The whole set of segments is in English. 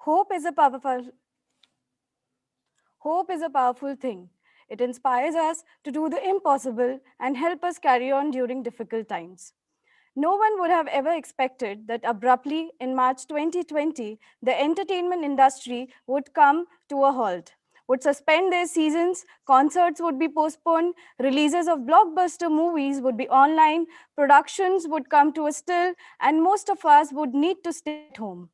Hope is a powerful Hope is a powerful thing. It inspires us to do the impossible and help us carry on during difficult times. No one would have ever expected that abruptly in March 2020, the entertainment industry would come to a halt, would suspend their seasons, concerts would be postponed, releases of blockbuster movies would be online, productions would come to a still, and most of us would need to stay at home.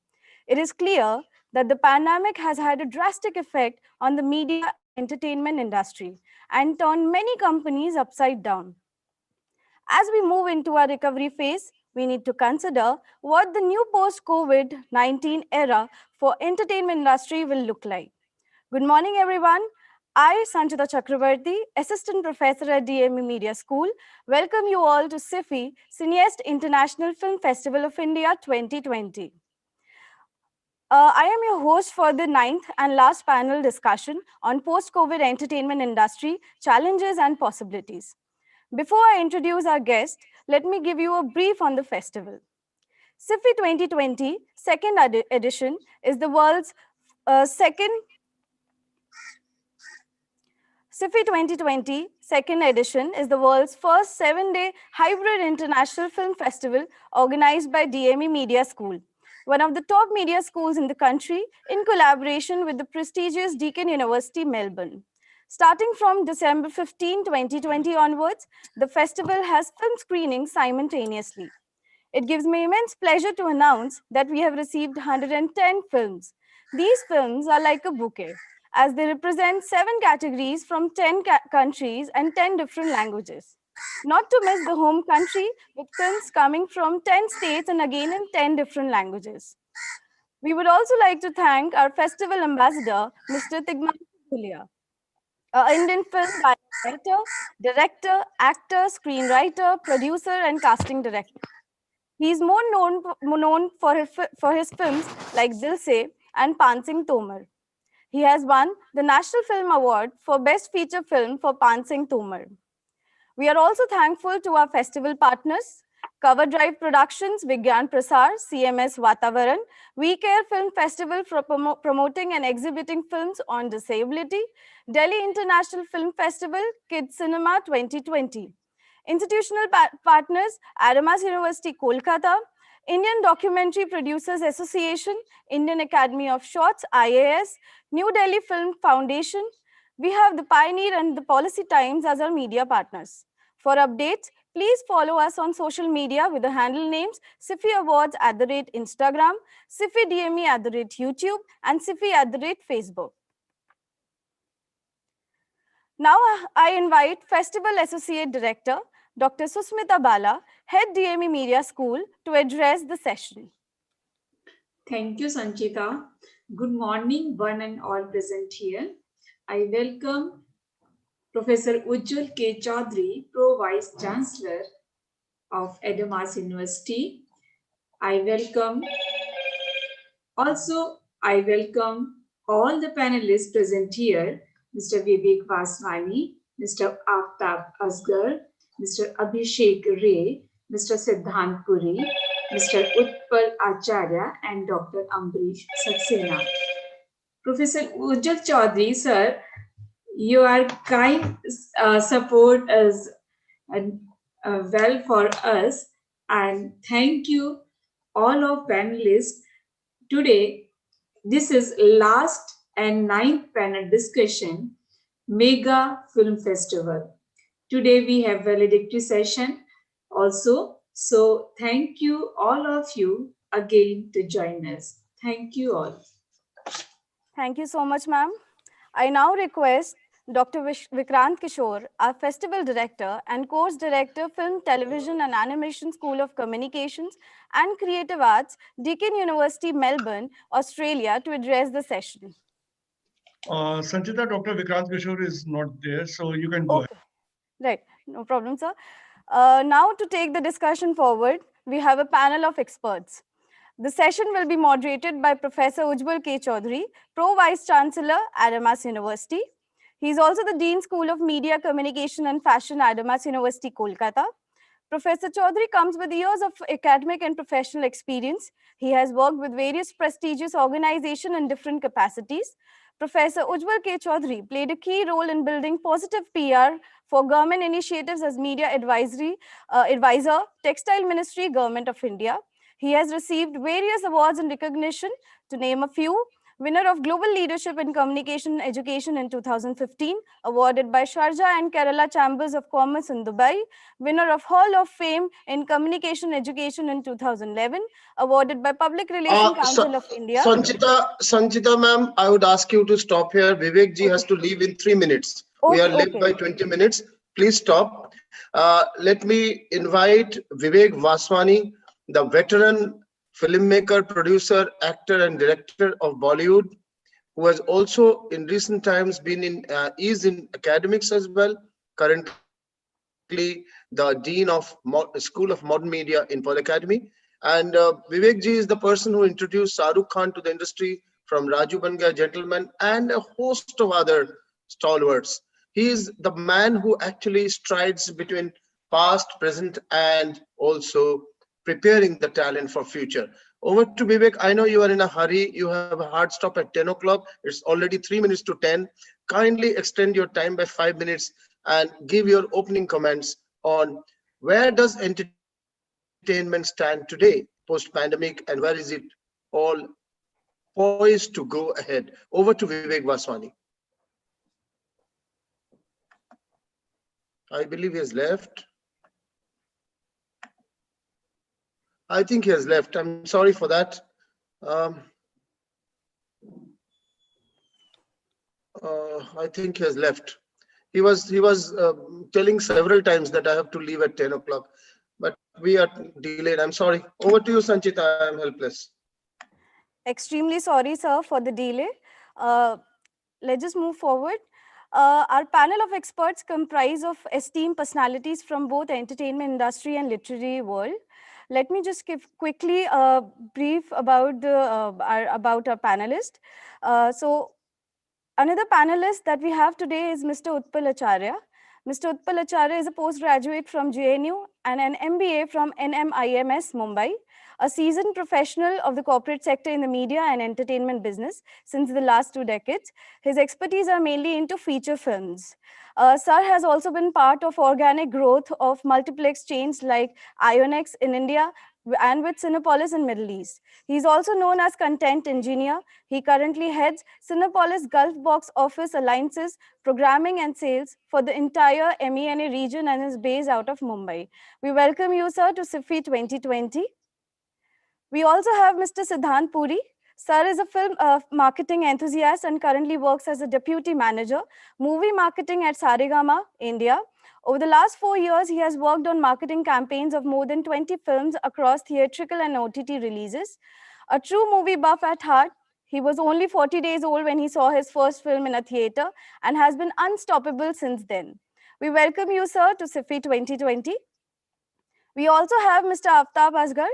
It is clear that the pandemic has had a drastic effect on the media and entertainment industry and turned many companies upside down. As we move into our recovery phase, we need to consider what the new post-COVID-19 era for entertainment industry will look like. Good morning, everyone. I, Sanchita Chakravarti, Assistant Professor at DME Media School, welcome you all to CIFFI, Cineast International Film Festival of India 2020. I am your host for the ninth and last panel discussion on post-COVID entertainment industry challenges and possibilities. Before I introduce our guest, let me give you a brief on the festival. CIFFI 2020 second edition is the world's second CIFFI 2020 second edition is the world's first 7-day hybrid international film festival organized by DME Media School, one of the top media schools in the country, in collaboration with the prestigious Deakin University, Melbourne. Starting from December 15, 2020 onwards, the festival has film screenings simultaneously. It gives me immense pleasure to announce that we have received 110 films. These films are like a bouquet, as they represent 7 categories from 10 countries and 10 different languages. Not to miss the home country, with films coming from 10 states and again in 10 different languages. We would also like to thank our festival ambassador, Mr. Tigman Bhulia, an Indian film writer, director, actor, screenwriter, producer, and casting director. He is more known for his films like Dil Se and Pansing Tomar. He has won the National Film Award for Best Feature Film for Pansing Tomar. We are also thankful to our festival partners, Cover Drive Productions, Vigyan Prasar, CMS Vatavaran, We Care Film Festival for promoting and exhibiting films on disability, Delhi International Film Festival, Kids Cinema 2020. Institutional partners, Adamas University, Kolkata, Indian Documentary Producers Association, Indian Academy of Shorts, IAS, New Delhi Film Foundation. We have the Pioneer and the Policy Times as our media partners. For updates, please follow us on social media with the handle names CIFFI Awards @Instagram, CIFFI DME @YouTube, and CIFFI @Facebook. Now I invite Festival Associate Director, Dr. Susmita Bala, Head DME Media School, to address the session. Thank you, Sanchita. Good morning, one and all present here. I welcome Professor Ujjwal K. Chaudhary, Pro Vice Chancellor of Adamas University. I welcome all the panelists present here, Mr. Vivek Vaswani, Mr. Aftab Asgar, Mr. Abhishek Ray, Mr. Siddhant Puri, Mr. Utpal Acharya, and Dr. Ambrish Saxena. Professor Ujjwal Chaudhary, sir, your kind support is well for us, and thank you all of panelists. Today, this is last and ninth panel discussion, Mega Film Festival. Today we have valedictory session also. So thank you all of you again to join us. Thank you all. Thank you so much, ma'am. I now request Dr. Vikrant Kishore, our Festival Director and Course Director, Film, Television and Animation School of Communications and Creative Arts, Deakin University, Melbourne, Australia, to address the session. Sanchita, Dr. Vikrant Kishore is not there, so you can go ahead. Right, no problem, sir. Now to take the discussion forward, we have a panel of experts. The session will be moderated by Professor Ujjwal K. Chaudhary, Pro Vice Chancellor, Adamas University. He is also the Dean School of Media, Communication and Fashion, Adamas University, Kolkata. Professor Chaudhary comes with years of academic and professional experience. He has worked with various prestigious organizations in different capacities. Professor Ujjwal K. Chaudhary played a key role in building positive PR for government initiatives as media advisor, Textile Ministry, Government of India. He has received various awards and recognition, to name a few. Winner of Global Leadership in Communication Education in 2015, awarded by Sharjah and Kerala Chambers of Commerce in Dubai. Winner of Hall of Fame in Communication Education in 2011, awarded by Public Relations Council of India. Sanchita ma'am, I would ask you to stop here. Vivek ji has to leave in 3 minutes. We are late by 20 minutes. Please stop. Let me invite Vivek Vaswani, the veteran filmmaker, producer, actor, and director of Bollywood, who has also in recent times been is in academics as well. Currently, the Dean of School of Modern Media in Polyacademy. And Vivek ji is the person who introduced Shahrukh Khan to the industry from Raju Ban Gaya Gentleman and a host of other stalwarts. He is the man who actually strides between past, present, and also preparing the talent for future. Over to Vivek. I know you are in a hurry. You have a hard stop at 10 o'clock. It's already 3 minutes to 10. Kindly extend your time by 5 minutes and give your opening comments on where does entertainment stand today post-pandemic and where is it all poised to go ahead. Over to Vivek Vaswani. I believe he has left. I think he has left. I'm sorry for that. I think he has left. He was telling several times that I have to leave at 10 o'clock, but we are delayed. I'm sorry. Over to you, Sanchita. I'm helpless. Extremely sorry, sir, for the delay. Let's just move forward. Our panel of experts comprise of esteemed personalities from both entertainment industry and literary world. Let me just give quickly a brief about our panelist. So another panelist that we have today is Mr. Utpal Acharya. Mr. Utpal Acharya is a postgraduate from JNU and an MBA from NMIMS Mumbai, a seasoned professional of the corporate sector in the media and entertainment business since the last 2 decades. His expertise are mainly into feature films. Sir has also been part of organic growth of multiplex chains like Ionex in India and with Cinepolis in Middle East. He's also known as content engineer. He currently heads Cinepolis Gulf Box Office Alliances, programming and sales for the entire MENA region and is based out of Mumbai. We welcome you, sir, to CIFFI 2020. We also have Mr. Siddhant Puri. Sir is a film marketing enthusiast and currently works as a deputy manager, movie marketing at Saregama, India. Over the last 4 years, he has worked on marketing campaigns of more than 20 films across theatrical and OTT releases. A true movie buff at heart, he was only 40 days old when he saw his first film in a theater and has been unstoppable since then. We welcome you, sir, to CIFFI 2020. We also have Mr. Aftab Asghar.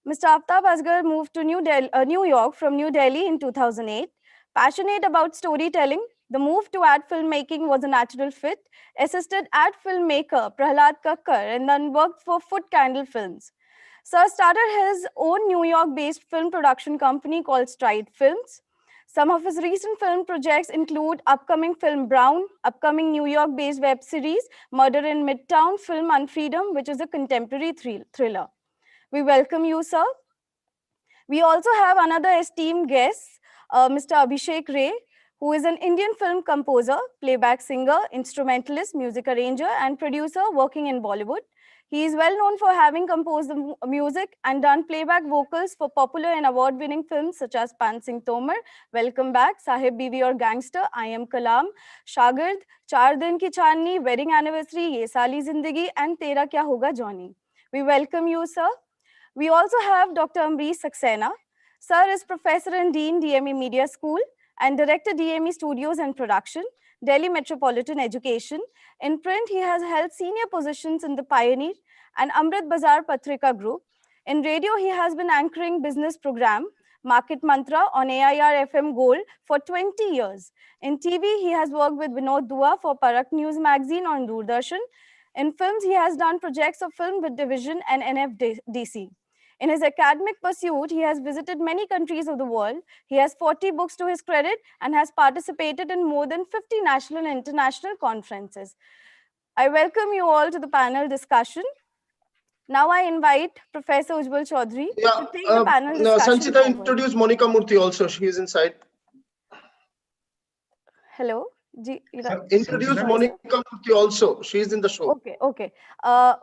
Mr. Aftab Asghar moved to New York from New Delhi in 2008. Passionate about storytelling, the move to ad filmmaking was a natural fit, assisted ad filmmaker Prahlad Kakkar, and then worked for Foot Candle Films. Sir started his own New York-based film production company called Stride Films. Some of his recent film projects include upcoming film Brown, upcoming New York-based web series Murder in Midtown, film Unfreedom, which is a contemporary thriller. We welcome you, sir. We also have another esteemed guest, Mr. Abhishek Ray, who is an Indian film composer, playback singer, instrumentalist, music arranger, and producer working in Bollywood. He is well known for having composed the music and done playback vocals for popular and award-winning films such as Pan Singh Tomar, Welcome Back, Sahib Biwi or Gangster, I Am Kalam, Shagird, Char Din Ki Chandni, Wedding Anniversary, Ye Sali Zindagi, and Tera Kya Hoga Johnny. We welcome you, sir. We also have Dr. Amrish Saxena. Sir is Professor and Dean, DME Media School, and Director, DME Studios and Production, Delhi Metropolitan Education. In print, he has held senior positions in the Pioneer and Amrit Bazar Patrika Group. In radio, he has been anchoring business program, Market Mantra on AIR FM Gold for 20 years. In TV, he has worked with Vinod Dua for Parak News Magazine on Doordarshan. In films, he has done projects of Film with Division and NFDC. In his academic pursuit, he has visited many countries of the world. He has 40 books to his credit and has participated in more than 50 national and international conferences. I welcome you all to the panel discussion. Now I invite Professor Ujjwal Chaudhary to take the panel No, discussion Sanchita, forward. introduce Monica Murthy also. She is inside. Hello. Introduce Monica Murthy also. She is in the show. Okay.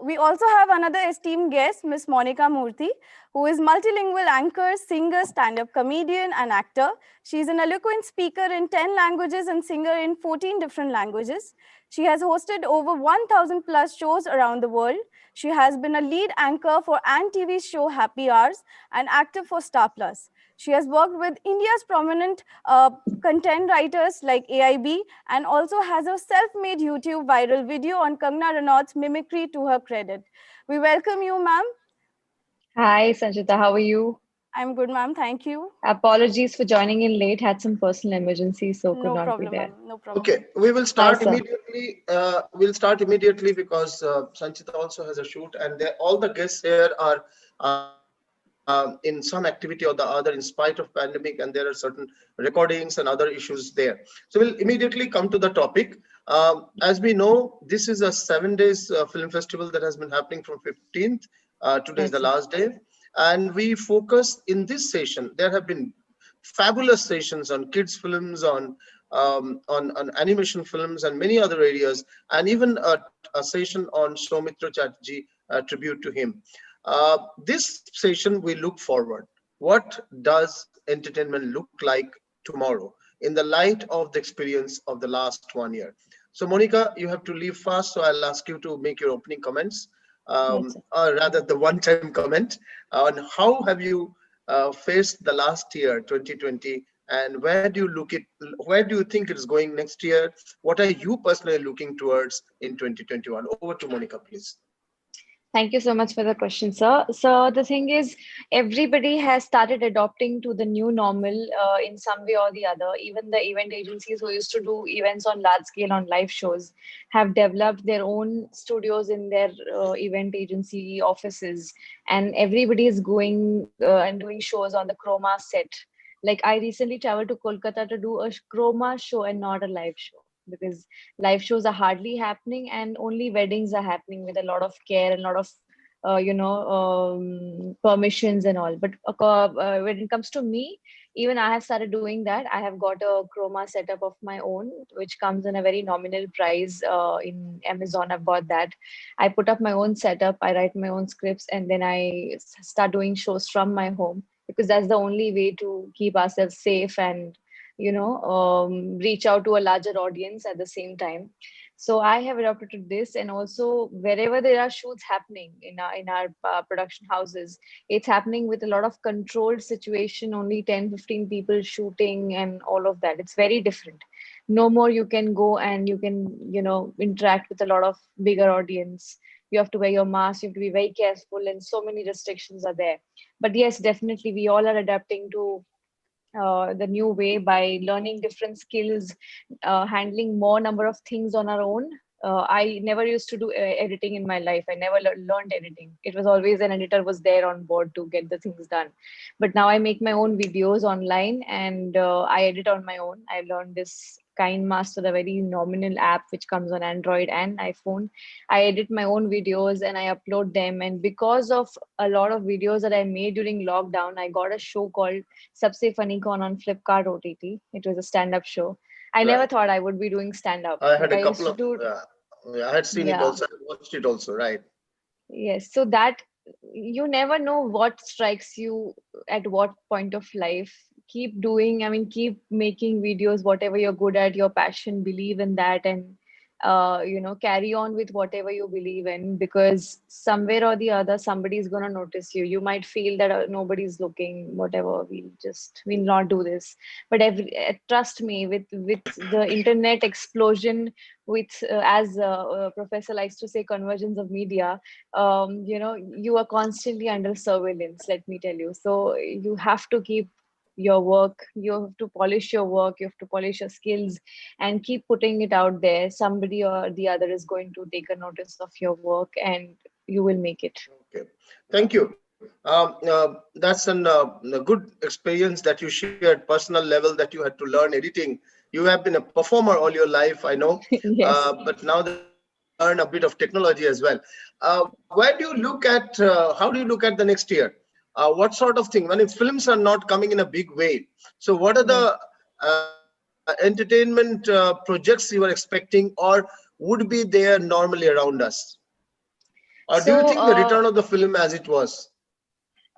We also have another esteemed guest, Miss Monica Murthy, who is multilingual anchor, singer, stand-up comedian, and actor. She is an eloquent speaker in 10 languages and singer in 14 different languages. She has hosted over 1,000 plus shows around the world. She has been a lead anchor for Ant TV's show Happy Hours and active for Star Plus. She has worked with India's prominent content writers like AIB and also has a self-made YouTube viral video on Kangana Ranaut's mimicry to her credit. We welcome you, ma'am. Hi, Sanchita. How are you? I'm good, ma'am. Thank you. Apologies for joining in late. Had some personal emergency, so could No not problem, be there. ma'am. No problem. Okay, we will start Hi, sir. immediately. We'll start immediately because Sanchita also has a shoot, and all the guests here are in some activity or the other in spite of pandemic, and there are certain recordings and other issues there. So we'll immediately come to the topic. As we know, this is a 7 days film festival that has been happening from 15th. Today is the last day, and we focus in this session. There have been fabulous sessions on kids films, on animation films, and many other areas, and even a session on Soumitra Chatterjee, tribute to him. This session we look forward. What does entertainment look like tomorrow in the light of the experience of the last 1 year? So Monica, you have to leave fast, so I'll ask you to make your opening comments, or rather the one-time comment on how have you faced the last year 2020, and where do you think it is going next year? What are you personally looking towards in 2021? Over to Monica, please. Thank you so much for the question, sir. So the thing is, everybody has started adopting to the new normal in some way or the other. Even the event agencies who used to do events on large scale on live shows have developed their own studios in their event agency offices, and everybody is going and doing shows on the Chroma set. Like I recently traveled to Kolkata to do a Chroma show and not a live show, because live shows are hardly happening and only weddings are happening with a lot of care and a lot of permissions and all. But when it comes to me, even I have started doing that. I have got a Chroma setup of my own, which comes in a very nominal price in Amazon. I've bought that. I put up my own setup, I write my own scripts, and then I start doing shows from my home, because that's the only way to keep ourselves safe and reach out to a larger audience at the same time. So I have adopted to this, and also wherever there are shoots happening in our production houses, it's happening with a lot of controlled situation, only 10-15 people shooting and all of that. It's very different. No more you can go and you can interact with a lot of bigger audience. You have to wear your mask, you have to be very careful, and so many restrictions are there. But yes, definitely we all are adapting to the new way by learning different skills, handling more number of things on our own. I never used to do editing in my life. I never learned editing. It was always an editor was there on board to get the things done. But now I make my own videos online, and I edit on my own. I learned this KindMaster, a very nominal app which comes on Android and iPhone. I edit my own videos and I upload them. And because of a lot of videos that I made during lockdown, I got a show called CIFFI2020 on Flipkart OTT. It was a stand-up show. I never thought I would be doing stand-up. I had a couple of, I had seen it also, I watched it also, right? Yes, so that you never know what strikes you at what point of life. Keep doing, keep making videos, whatever you're good at, your passion, believe in that, and carry on with whatever you believe in, because somewhere or the other somebody's going to notice you. You might feel that nobody's looking, whatever, we'll not do this. But trust me, with the internet explosion, with as professor likes to say, convergence of media, you are constantly under surveillance, let me tell you. So you have to keep your work. You have to polish your work, you have to polish your skills and keep putting it out there. Somebody or the other is going to take a notice of your work and you will make it. Okay, thank you. That's a good experience that you shared, personal level, that you had to learn editing. You have been a performer all your life, I know, Yes. but now that you had to learn a bit of technology as well. Where do you look at, how do you look at the next year? What sort of thing, when films are not coming in a big way, so what are Right. the entertainment projects you are expecting, or would be there normally around us? Or do you So, think the return of the film as it was?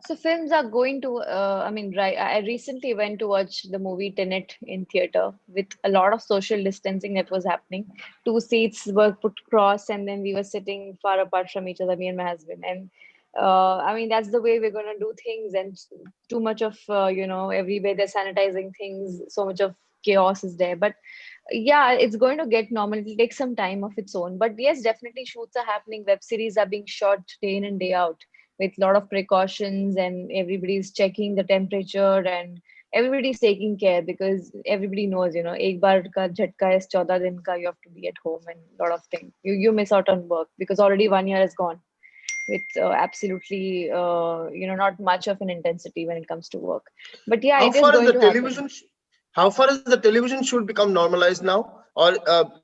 so films are going to, I mean, right. I recently went to watch the movie Tenet in theater with a lot of social distancing that was happening. Two seats were put cross, and then we were sitting far apart from each other, me and my husband. And I mean, that's the way we're gonna do things. And too much of, everywhere they're sanitizing things. So much of chaos is there. But yeah, it's going to get normal. It'll take some time of its own. But yes, definitely shoots are happening. Web series are being shot day in and day out with a lot of precautions, and everybody's checking the temperature and everybody's taking care because everybody knows, ek baar ka jhatka is 14 din ka, you have to be at home and a lot of things. You miss out on work because already 1 year is gone with absolutely, not much of an intensity when it comes to work. But yeah, How it is far is going the to happen. television? How far is the television should become normalized now? Or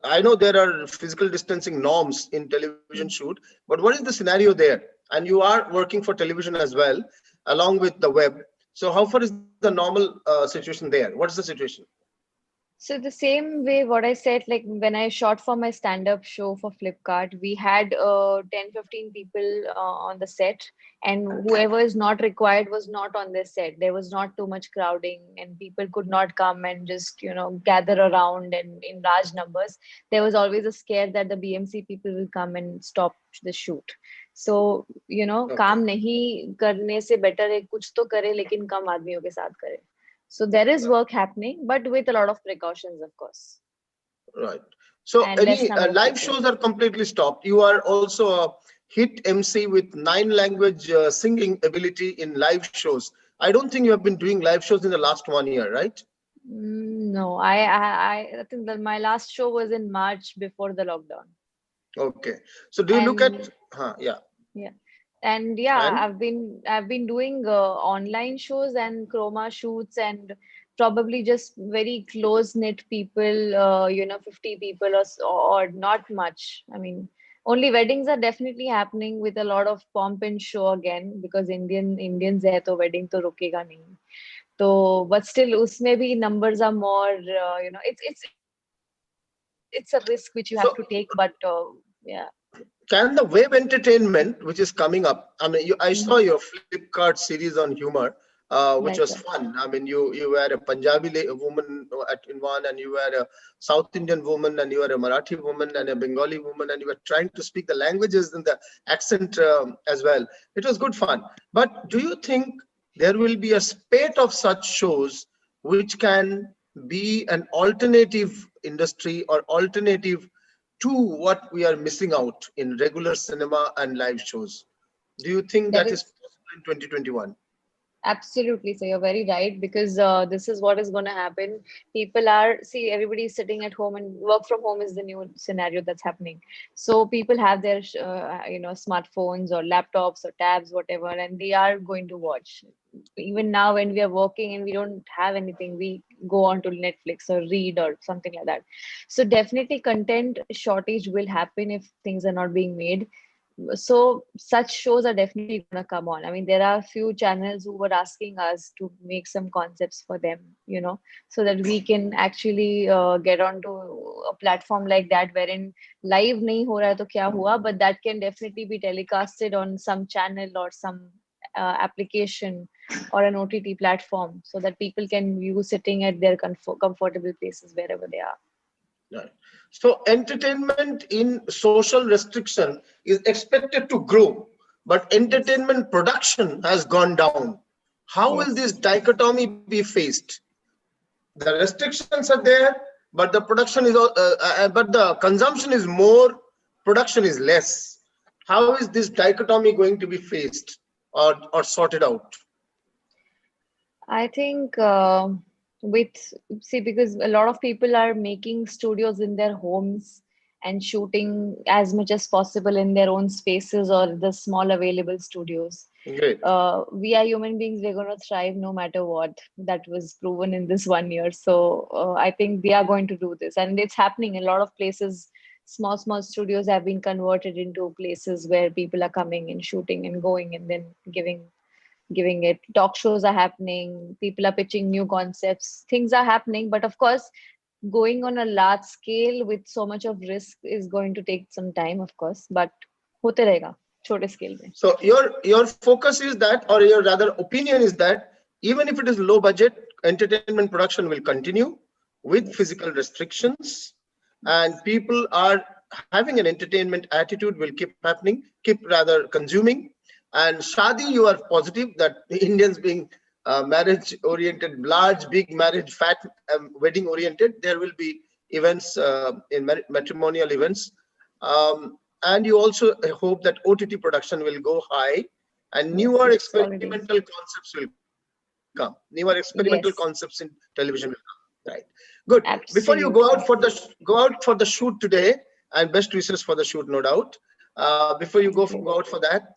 I know there are physical distancing norms in television Hmm. shoot, but what is the scenario there? And you are working for television as well, along with the web. So how far is the normal situation there? What is the situation? So the same way what I said, like when I shot for my stand-up show for Flipkart, we had 10, 15 people on the set, and whoever is not required was not on the set. There was not too much crowding, and people could not come and just, gather around and in large numbers. There was always a scare that the BMC people will come and stop the shoot. So, Okay. काम नहीं करने से better है कुछ तो करे लेकिन कम आदमियों के साथ करे. So there is work happening, but with a lot of precautions, of course, Right. So and less any number of live people. shows are completely stopped. You are also a hit MC with 9 language singing ability in live shows. I don't think you have been doing live shows in the last 1 year, right? No, I think that my last show was in March before the lockdown, Okay. So do you look at, and yeah, yeah, and yeah, and I've been doing online shows and chroma shoots and probably just very close knit people, 50 people or not much. I mean, only weddings are definitely happening with a lot of pomp and show again because Indians hai to wedding to rukega nahi. So, but still, usme bhi numbers are more. It's a risk which you have so to take. But yeah. can the web entertainment, which is coming up, I mean, I saw Mhm. your Flipkart series on humor, which Right, was right. fun. I mean, you were a Punjabi woman in one, and you were a South Indian woman, and you were a Marathi woman, and a Bengali woman, and you were trying to speak the languages and the accent as well. It was good fun. But do you think there will be a spate of such shows which can be an alternative industry or alternative to what we are missing out in regular cinema and live shows? Do you think That that is is possible in 2021? absolutely, so you're very right because this is what is going to happen. People are, see, everybody is sitting at home and work from home is the new scenario that's happening. So people have their, smartphones or laptops or tabs, whatever, and they are going to watch. Even now, when we are working and we don't have anything, we go on to Netflix or read or something like that. So definitely, content shortage will happen if things are not being made. So such shows are definitely going to come on. I mean, there are a few channels who were asking us to make some concepts for them, so that we can actually get onto a platform like that wherein live nahi ho raha hai to kya hua, but that can definitely be telecasted on some channel or some application or an OTT platform so that people can view sitting at their comfortable places wherever they are. Right. So entertainment in social restriction is expected to grow, but Yes. entertainment production has gone down. How will this Yes. dichotomy be faced? The restrictions are there, but the production is, but the consumption is more, production is less. How is this dichotomy going to be faced or sorted out? I think with see, because a lot of people are making studios in their homes and shooting as much as possible in their own spaces or the small available studios. Great. We are human beings, we're going to thrive no matter what. That was proven in this 1 year. So I think we are going to do this. And it's happening in a lot of places. Small studios have been converted into places where people are coming and shooting and going and then giving it. Talk shows are happening, people are pitching new concepts, things are happening. But of course, going on a large scale with so much of risk is going to take some time, of course, but hote rahega chote scale mein. So your focus is that, or your rather opinion is that, even if it is low budget, entertainment production will continue with physical restrictions, and people are having an entertainment attitude will keep happening, keep rather consuming. And shadi, you are positive that Indians being marriage oriented, large, big marriage, fat wedding oriented, there will be events in matrimonial events. And you also hope that OTT production will go high and Yes, newer it's already. experimental concepts will come. Newer experimental Yes, concepts in television will come. Right. Good. Before you go absolutely. out for the shoot today, and best wishes for the shoot, no doubt. Before you Thank you. go out for that,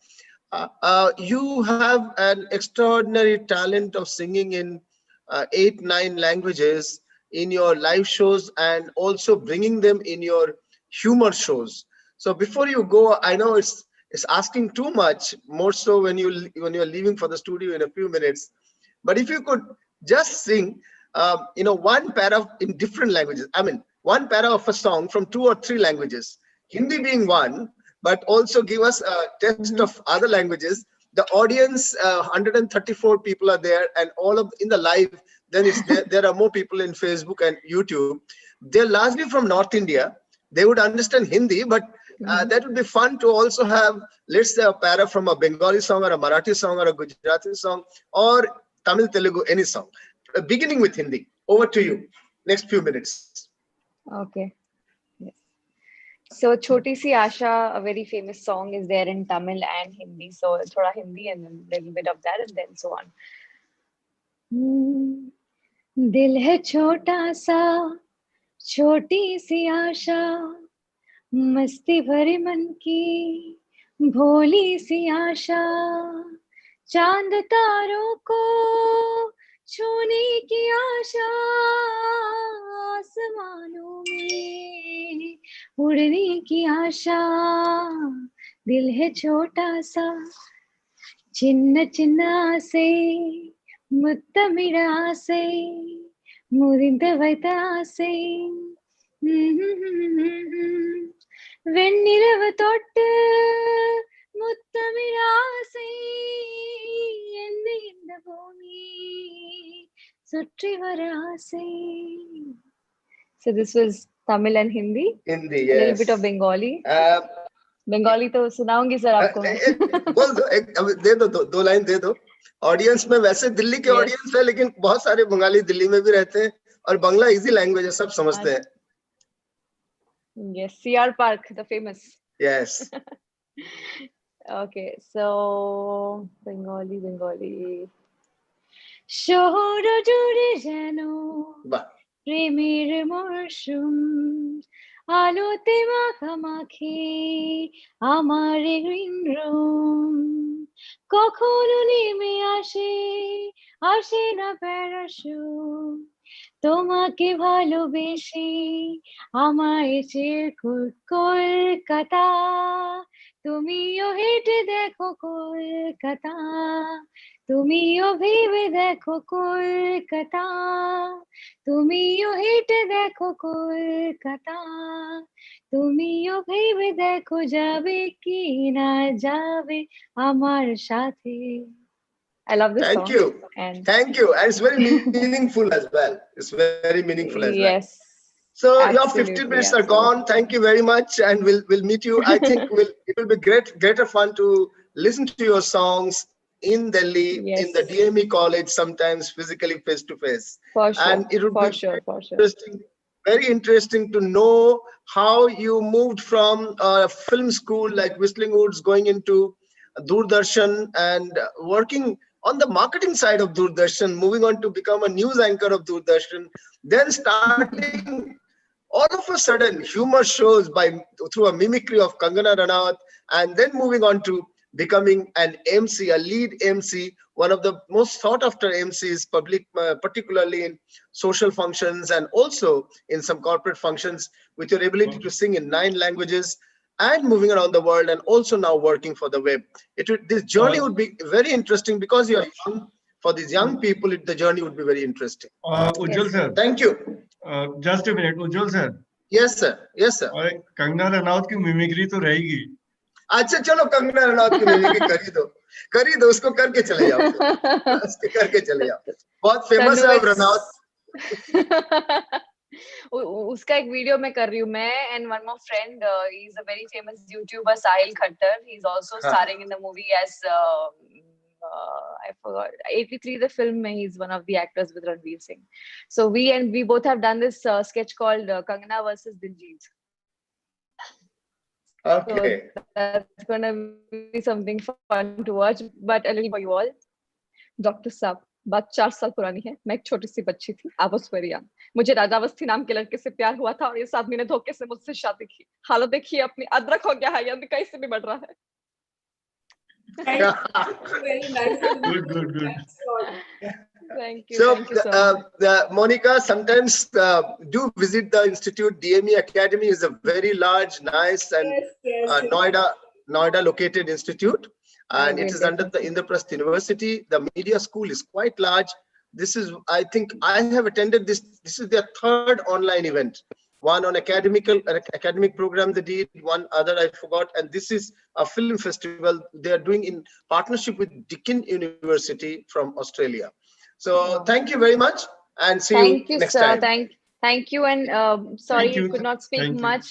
you have an extraordinary talent of singing in 8, 9 languages in your live shows, and also bringing them in your humor shows. So before you go, I know it's asking too much, more so when you're leaving for the studio in a few minutes. But if you could just sing, one para in different languages. I mean, one para of a song from 2 or 3 languages, Hindi being one, but also give us a test Mhm. of other languages. The audience, 134 people are there, and all of in the live. Then there are more people in Facebook and YouTube. They're largely from North India. They would understand Hindi, but Mhm. that would be fun to also have, let's say, a para from a Bengali song or a Marathi song or a Gujarati song or Tamil, Telugu, any song, beginning with Hindi. Over to you. Next few minutes. Okay. Yes. So Choti Si Asha, a very famous song, is there in Tamil and Hindi. So thoda Hindi and then a little bit of that and then so on. दिल है छोटा सा छोटी सी आशा मस्ती भरे मन की भोली सी आशा चांद तारों को छूने की आशा आसमानों में उड़ने की आशा दिल है छोटा सा चिन्न चिन्न आसे മുത്തമിഴ ആസை മുറിந்து வைத்த ஆசை வெண்ணிலவு தொட்டு முத்தமிழ ஆசை என்ன இந்த பூமி சுற்றி வர ஆசை. So this was Tamil and Hindi. Hindi, A little yes. bit of Bengali. Bengali तो सुनाऊंगी सर आपको मैं. बोल दो, दे दो, दो लाइन दे दो. ऑडियंस में वैसे दिल्ली के ऑडियंस है, लेकिन बहुत सारे बंगाली दिल्ली में भी रहते हैं, और बांग्ला इजी लैंग्वेज है, सब समझते हैं. Yes, CR Park, the famous. Yes. Okay, so Bengali. শহর জুড়ে যেন বাহ, প্রেমের মরশুম আলোতে মাখামাখি আমার গ্রিন রুম কখনো নেমে আসে না প্যারাশুট তোমাকে ভালোবেসে আমায় চিরকুট কলকাতা তুমিও হেঁটে দেখো কলকাতা তুমিও ভেবে দেখো কলকাতা তুমিও হেঁটে দেখো কলকাতা তুমিও ভেবে দেখো যাবে কি না যাবে আমার সাথে. I love this song. Thank you. And it's very meaningful as well. It's very meaningful as well. Yes. So your 15 minutes are gone. Thank you very much, and we'll meet you. I think it will be greater fun to listen to your songs in Delhi, in the DME college, sometimes physically face to face. For sure. And it would be interesting, very interesting to know how you moved from a film school like Whistling Woods, going into Doordarshan and working on the marketing side of Doordarshan, moving on to become a news anchor of Doordarshan, then starting all of a sudden humor shows through a mimicry of Kangana Ranaut, and then moving on to becoming an MC, a lead MC, one of the most sought after MCs, particularly in social functions and also in some corporate functions, with your ability to sing in 9 languages and moving around the world, and also now working for the web. This journey would be very interesting because you're young. For these young people, the journey would be very interesting. Ujjwal sir. Thank you. Just a minute, Ujjwal sir. Yes, sir. Yes, sir. Kangana Ranaut की mimicry तो रहेगी. अच्छा चलो कंगना रनौत की mimicry करी दो उसको करके चले जाओ. उसके करके चले जाओ. बहुत फेमस है अब रनौत. उसका एक वीडियो मैं कर रही हूँ मैं and one more friend, he is a very famous YouTuber, Sahil Khattar. He is also starring in the movie as I forgot 83 the film. He is one of the actors with Ranveer Singh. So we both have done this sketch called Kangana versus Diljit. Okay. So that's gonna be something fun to watch. But a little for you all. Dr. Saab, बात 4 साल पुरानी है. मैं एक छोटी सी बच्ची थी. I was very young. मुझे राजावस्थी नाम के लड़के से प्यार हुआ था और इस आदमी ने धोखे से मुझसे शादी की. हालत देखिए अपनी. अदरक हो गया है या कहीं से भी बढ़ रहा है. Very nice. Good. Thank you. So, Thank you so much. Monica, sometimes do visit the institute. DME Academy is a very large, nice, and Yes. Noida located institute, and it will is under the Indraprasth University. The media school is quite large. This is, I think, I have attended this. This is their 3rd online event. One on academic program they did, one other I forgot, and this is a film festival they are doing in partnership with Deakin University from Australia. So thank you very much, and see you next time. Thank you, and sorry Thank you. you could not speak Thank you. much.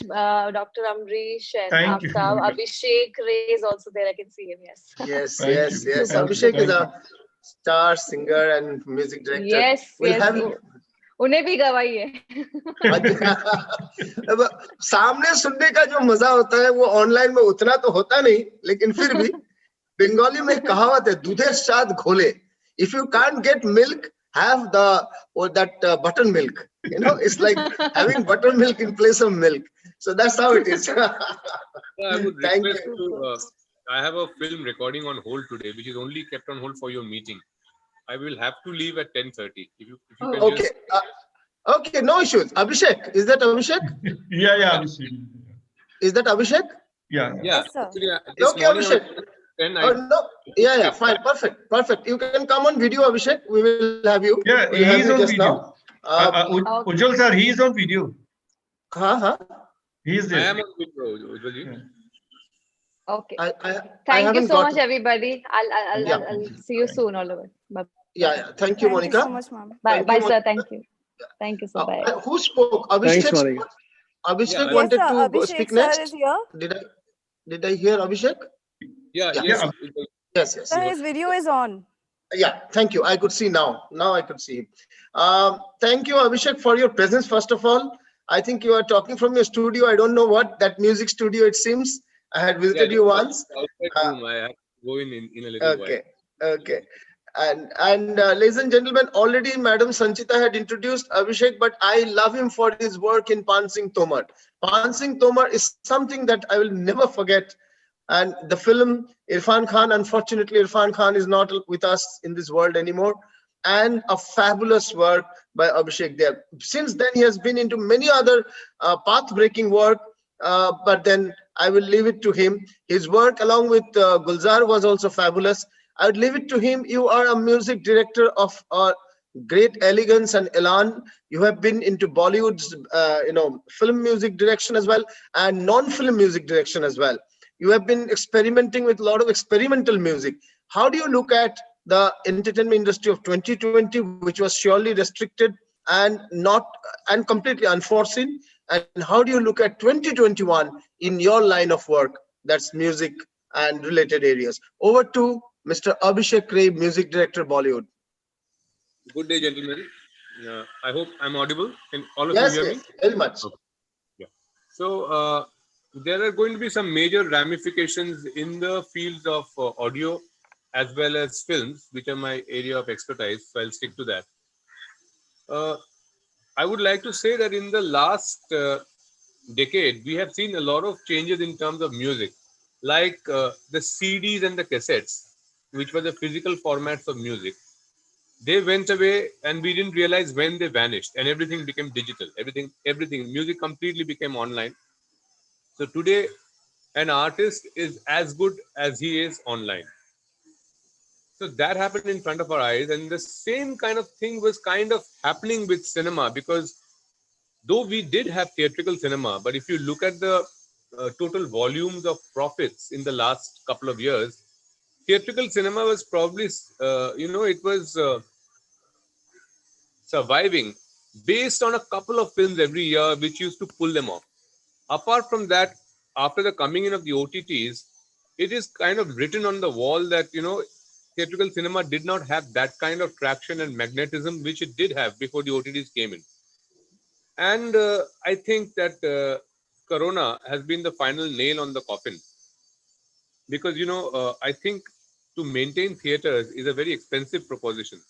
Dr. Amrish and Thank you, Aftab, Monica. Abhishek Ray is also there. I can see him. Yes. Yes, Thank yes, you. yes. Thank you. Abhishek is Thank a star singer and music director. Yes, We'll yes. have you. उन्हें भी गवाइए. अब सामने सुनने का जो मजा होता है वो ऑनलाइन में उतना तो होता नहीं, लेकिन फिर भी बंगाली में कहावत है दूधे साथ घोले. If you can't get milk, have that buttermilk. You know, it's like having buttermilk in place of milk. So that's how it is. I would Thank request you. to, I have a film recording on hold today, which is only kept on hold for your meeting. I will have to leave at 10:30. If you can Okay. just... Okay, no issues. Abhishek, is that Abhishek? Yeah, Abhishek. Is that Abhishek? Yeah. Yes, sir. Actually, this Okay, morning Abhishek. around 10, Oh, no. Yeah, fine. Perfect. You can come on video, Abhishek. We will have you. Yeah, We'll have he's you on just video. now. Ujjwal sir, he is on video. He is I there. am on video, Ujjwalji. Yeah. Okay. I Thank you haven't so got much, everybody. Yeah. I'll see you soon, all over. Bye. Yeah. Thank you, Thank Monica. you so much, ma'am. Bye, Thank you, sir. Thank you. Thank you, sir. Bye. Who spoke? Abhishek. Thanks, Monica. Abhishek Yeah, Yes, wanted sir. to Abhishek speak sir next. is here. Did I hear Abhishek? Yeah, Yeah. yes. Yes. Sir, his video is on. Yeah, thank you. I could see now. Now I could see him. Thank you, Abhishek, for your presence. First of all, I think you are talking from your studio. I don't know what that music studio. It seems I had visited you once. Outside room. I have to go in a little while. Okay. And ladies and gentlemen, already Madam Sanchita had introduced Abhishek, but I love him for his work in Pan Singh Tomar. Pan Singh Tomar is something that I will never forget. And the film, Irfan Khan, unfortunately, Irfan Khan is not with us in this world anymore. And a fabulous work by Abhishek there. Since then, he has been into many other path-breaking work, but then I will leave it to him. His work along with Gulzar was also fabulous. I would leave it to him. You are a music director of great elegance and elan. You have been into Bollywood's, film music direction as well, and non-film music direction as well. You have been experimenting with a lot of experimental music. How do you look at the entertainment industry of 2020, which was surely restricted and completely unforeseen? And how do you look at 2021 in your line of work, that's music and related areas? Over to Mr. Abhishek Ray, Music Director, Bollywood. Good day, gentlemen. I hope I'm audible. Can all of Yes, you hear me? very much. Okay. Yeah. So there are going to be some major ramifications in the fields of audio as well as films, which are my area of expertise. So I'll stick to that. Uh, I would like to say that in the last decade, we have seen a lot of changes in terms of music, like the CDs and the cassettes, which were the physical formats of music. They went away, and we didn't realize when they vanished, and everything became digital. Everything, music completely became online. So today, an artist is as good as he is online. So that happened in front of our eyes, and the same kind of thing was kind of happening with cinema, because though we did have theatrical cinema, but if you look at the total volumes of profits in the last couple of years, theatrical cinema was probably, it was surviving based on a couple of films every year, which used to pull them off. Apart from that, after the coming in of the OTTs, it is kind of written on the wall that, theatrical cinema did not have that kind of traction and magnetism which it did have before the OTTs came in. And I think that Corona has been the final nail on the coffin, because, I think to maintain theaters is a very expensive proposition.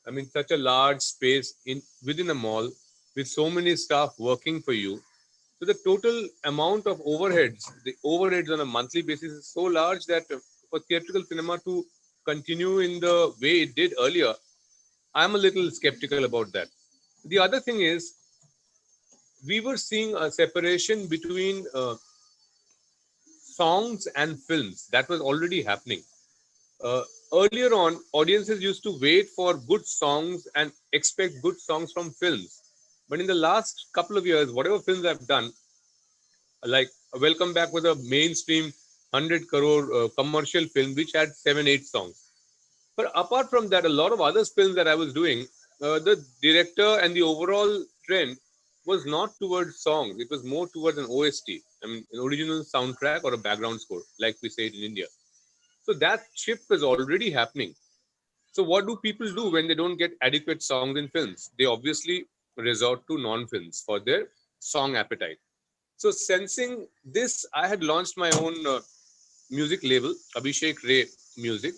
I mean, such a large space within a mall with so many staff working for you. So the total amount of the overheads on a monthly basis is so large that for theatrical cinema to continue in the way it did earlier, I'm a little skeptical about that. The other thing is, we were seeing a separation between songs and films that was already happening. Uh, Earlier on, audiences used to wait for good songs and expect good songs from films. But in the last couple of years, whatever films I've done, like Welcome Back was a mainstream 100 crore commercial film which had 7, 8 songs. But apart from that, a lot of other films that I was doing, the director and the overall trend was not towards songs. It was more towards an OST, I mean, an original soundtrack or a background score, like we say it in India. So that shift is already happening. So what do people do when they don't get adequate songs in films? They obviously resort to non-films for their song appetite. So sensing this, I had launched my own music label, Abhishek Ray Music,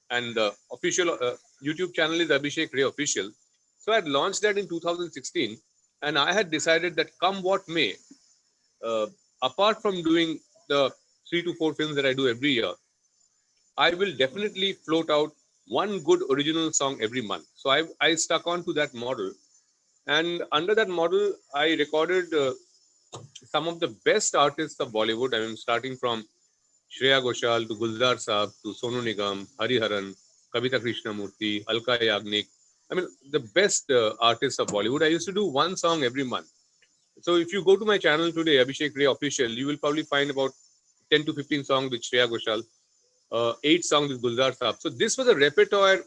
and the official YouTube channel is Abhishek Ray Official. So I had launched that in 2016, and I had decided that come what may, uh, apart from doing the 3 to 4 films that I do every year, I will definitely float out one good original song every month. So I stuck on to that model, and under that model, I recorded some of the best artists of Bollywood. I mean, starting from Shreya Ghoshal to Gulzar Saab to Sonu Nigam, Hariharan, Kavita Krishnamurthy, Alka Yagnik. I mean, the best artists of Bollywood. I used to do one song every month. So if you go to my channel today, Abhishek Ray Official, you will probably find about 10 to 15 songs with Shreya Ghoshal, 8 songs with Gulzar Saab. So this was a repertoire.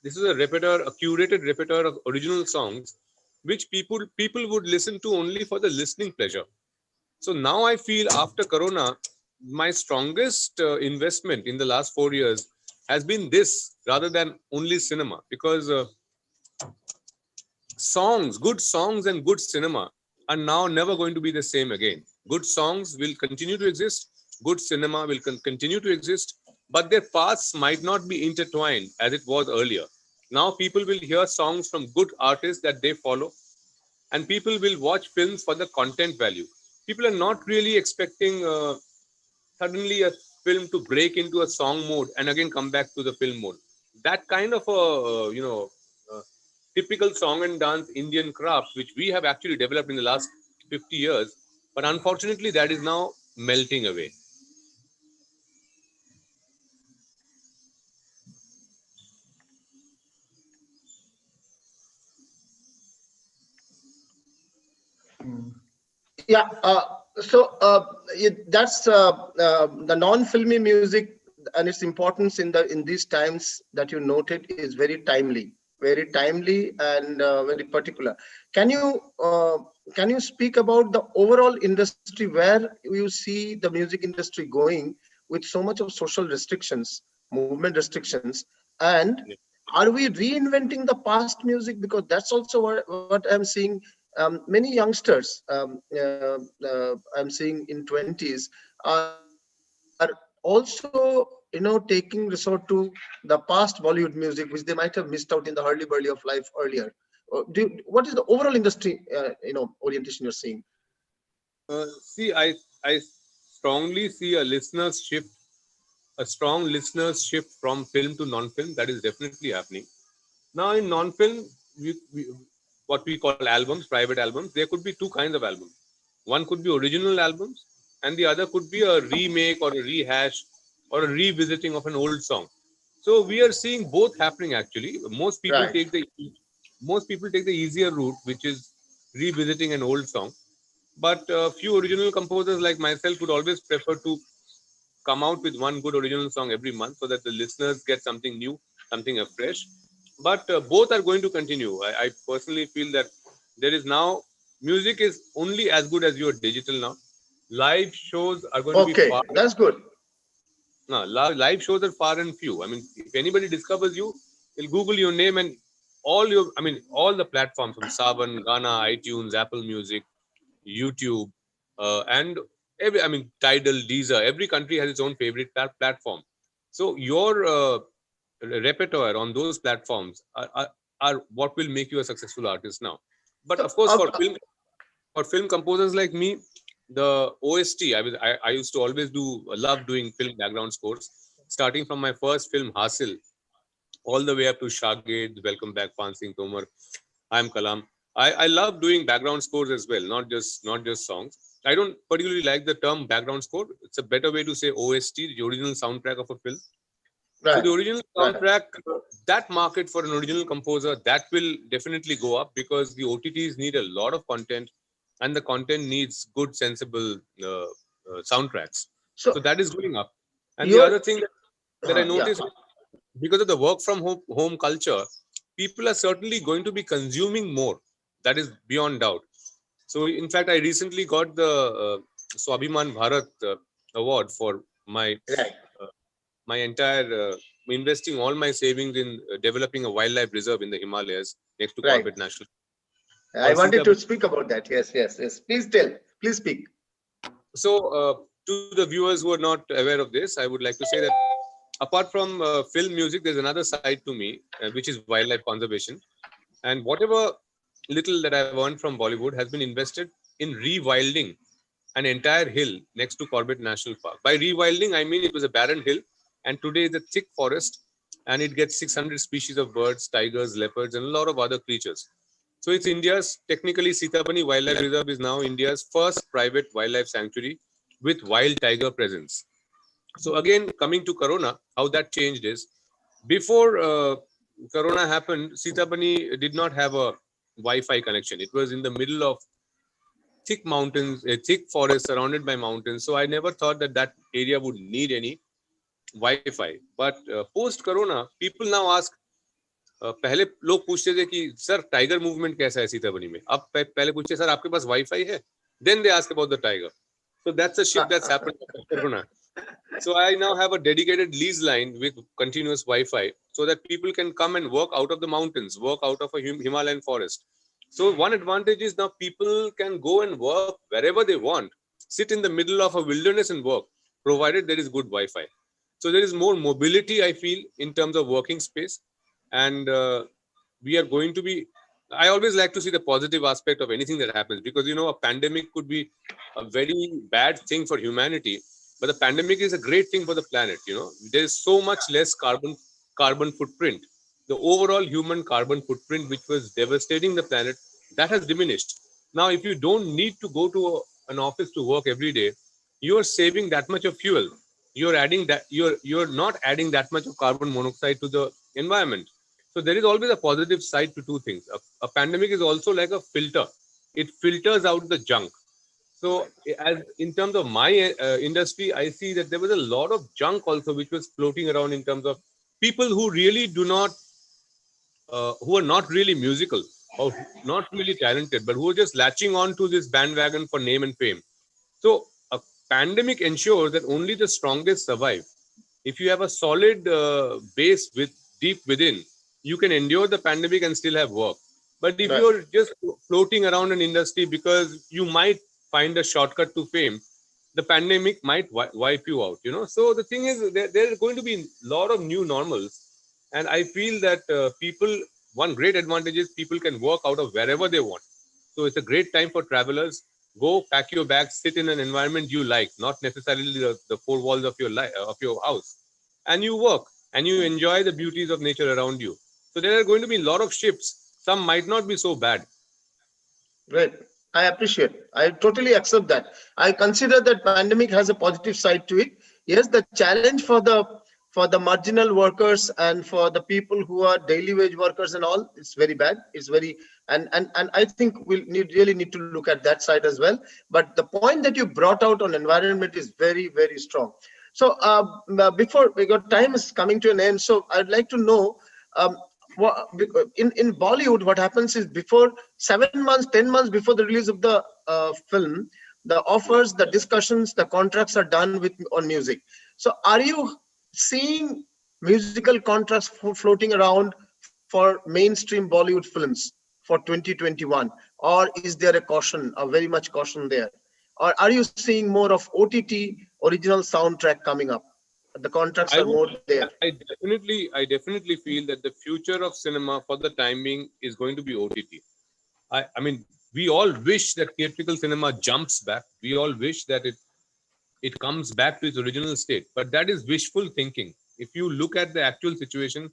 This is a repertoire, a curated repertoire of original songs, which people would listen to only for the listening pleasure. So now I feel after Corona, my strongest investment in the last 4 years has been this rather than only cinema, because good songs and good cinema are now never going to be the same again. Good songs will continue to exist, good cinema will continue to exist, but their paths might not be intertwined as it was earlier. Now people will hear songs from good artists that they follow, and people will watch films for the content value. People are not really expecting suddenly a film to break into a song mode and again come back to the film mode. That kind of a uh, typical song and dance Indian craft, which we have actually developed in the last 50 years, but unfortunately that is now melting away. Yeah. That's the non-filmy music and its importance in these times that you noted is very timely and very particular. Can you can you speak about the overall industry, where you see the music industry going with so much of social restrictions, movement restrictions, and are we reinventing the past music? Because that's also what I'm seeing. Many youngsters I'm seeing in 20s are also interested in taking resort to the past Bollywood music, which they might have missed out in the hurly-burly of life earlier? What is the overall industry, orientation you're seeing? See, I strongly see a strong listeners shift from film to non-film. That is definitely happening. Now, in non-film, what we call albums, private albums, there could be two kinds of albums. One could be original albums, and the other could be a remake or a rehash or a revisiting of an old song. So we are seeing both happening actually. Right. Most people take the easier route, which is revisiting an old song. But a few original composers like myself would always prefer to come out with one good original song every month so that the listeners get something new, something afresh. But both are going to continue. I personally feel that there is now music is only as good as your digital now. Live shows are going to be Okay, far. that's good. No, live shows are far and few. I mean, if anybody discovers you, they'll Google your name and all the platforms from Savan, Ghana, iTunes, Apple Music, YouTube, and Tidal, Deezer. Every country has its own favorite platform. So your repertoire on those platforms are what will make you a successful artist now. But So, of course, for film composers like me, the OST, I used to always love doing film background scores, starting from my first film Hasil, all the way up to Shagid, Welcome Back, Pansing Tomar, I'm Kalam. I love doing background scores as well, not just songs. I don't particularly like the term background score. It's a better way to say OST, the original soundtrack of a film. So right, the original right. soundtrack, that market for an original composer, that will definitely go up because the OTTs need a lot of content, and the content needs good, sensible soundtracks. So So that is going up. And the you're, other thing that I yeah. noticed, because of the work from home culture, people are certainly going to be consuming more. That is beyond doubt. So in fact, I recently got the Swabhiman Bharat award for Right, uh, my entire investing all my savings in developing a wildlife reserve in the Himalayas next to right. Corbett National I called wanted Sita. to speak about that. Yes, yes, yes. Please tell. Please speak. So to the viewers who are not aware of this, I would like to say that apart from film music, there's another side to me, which is wildlife conservation. And whatever little that I've earned from Bollywood has been invested in rewilding an entire hill next to Corbett National Park. By rewilding, I mean it was a barren hill, and today it's a thick forest, and it gets 600 species of birds, tigers, leopards, and a lot of other creatures. So it's India's, technically, Sitapani Wildlife Reserve is now India's first private wildlife sanctuary with wild tiger presence. So again, coming to Corona, how that changed is, before Corona happened, Sitapani did not have a Wi-Fi connection. It was in the middle of thick mountains, a thick forest surrounded by mountains. So I never thought that that area would need any Wi-Fi. But post Corona, people now ask. पहले लोग पूछते थे कि sir tiger movement कैसा है सीताबनी में. अब पहले पूछते सर आपके पास वाईफाई है. Then they ask about the tiger. So that's a shift that's happened after Corona. So I now have a dedicated lease line with continuous Wi-Fi so that people can come and work out of the mountains, work out of a Himalayan forest. So one advantage is now people can go and work wherever they want, sit in the middle of a wilderness and work, provided there is good Wi-Fi. So there is more mobility, I feel, in terms of working space. And we are going to be, I always like to see the positive aspect of anything that happens, because, a pandemic could be a very bad thing for humanity, but the pandemic is a great thing for the planet. There is so much less carbon footprint. The overall human carbon footprint, which was devastating the planet, that has diminished. Now, if you don't need to go to an office to work every day, you are saving that much of fuel. You're not adding that much of carbon monoxide to the environment. So there is always a positive side to two things. A pandemic is also like a filter. It filters out the junk. So as in terms of my industry, I see that there was a lot of junk also which was floating around in terms of people who really who are not really musical or not really talented, but who are just latching on to this bandwagon for name and fame. So a pandemic ensures that only the strongest survive. If you have a solid base with deep within, you can endure the pandemic and still have work. But if Right. you're just floating around an industry because you might find a shortcut to fame, the pandemic might wipe you out, you know. So the thing is, there are going to be a lot of new normals, and I feel that one great advantage is people can work out of wherever they want. So it's a great time for travelers. Go pack your bags, sit in an environment you like, not necessarily the four walls of your house, and you work and you enjoy the beauties of nature around you. So there are going to be a lot of shifts. Some might not be so bad. Great. I appreciate. I totally accept that. I consider that pandemic has a positive side to it. Yes, the challenge for the marginal workers and for the people who are daily wage workers and all, it's very bad. It's very and I think we'll really need to look at that side as well. But the point that you brought out on environment is very strong. So before your time is coming to an end, so I'd like to know. Um, in Bollywood, what happens is before 7 months, 10 months before the release of the film, the offers, the discussions, the contracts are done with on music. So, are you seeing musical contracts floating around for mainstream Bollywood films for 2021, or is there a caution, a very much caution there, or are you seeing more of OTT original soundtrack coming up? The contracts I are would, more there. I definitely feel that the future of cinema for the time being is going to be OTT. I mean, we all wish that theatrical cinema jumps back. We all wish that it comes back to its original state. But that is wishful thinking. If you look at the actual situation,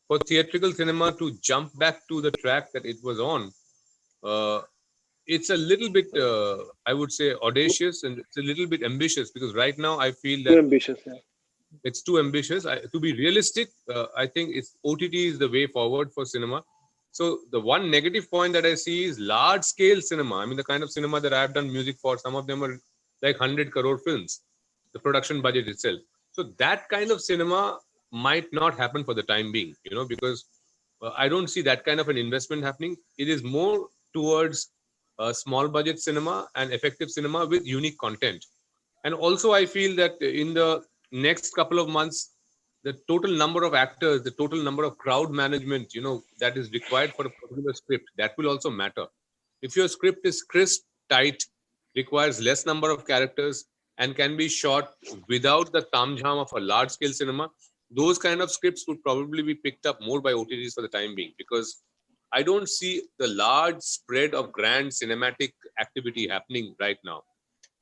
for theatrical cinema to jump back to the track that it was on, uh, it's a little bit, I would say, audacious, and it's a little bit ambitious, because right now I feel Too that ambitious. Yeah. it's too ambitious. To be realistic, I think OTT is the way forward for cinema. So the one negative point that I see is large scale cinema. I mean, the kind of cinema that I've done music for, some of them are like 100 crore films, the production budget itself. So that kind of cinema might not happen for the time being, you know, because I don't see that kind of an investment happening. It is more towards small budget cinema and effective cinema with unique content. And also, I feel that in the next couple of months, the total number of actors, the total number of crowd management, you know, that is required for a particular script, that will also matter. If your script is crisp, tight, requires less number of characters, and can be shot without the tamjham of a large scale cinema, those kind of scripts would probably be picked up more by OTTs for the time being, because I don't see the large spread of grand cinematic activity happening right now.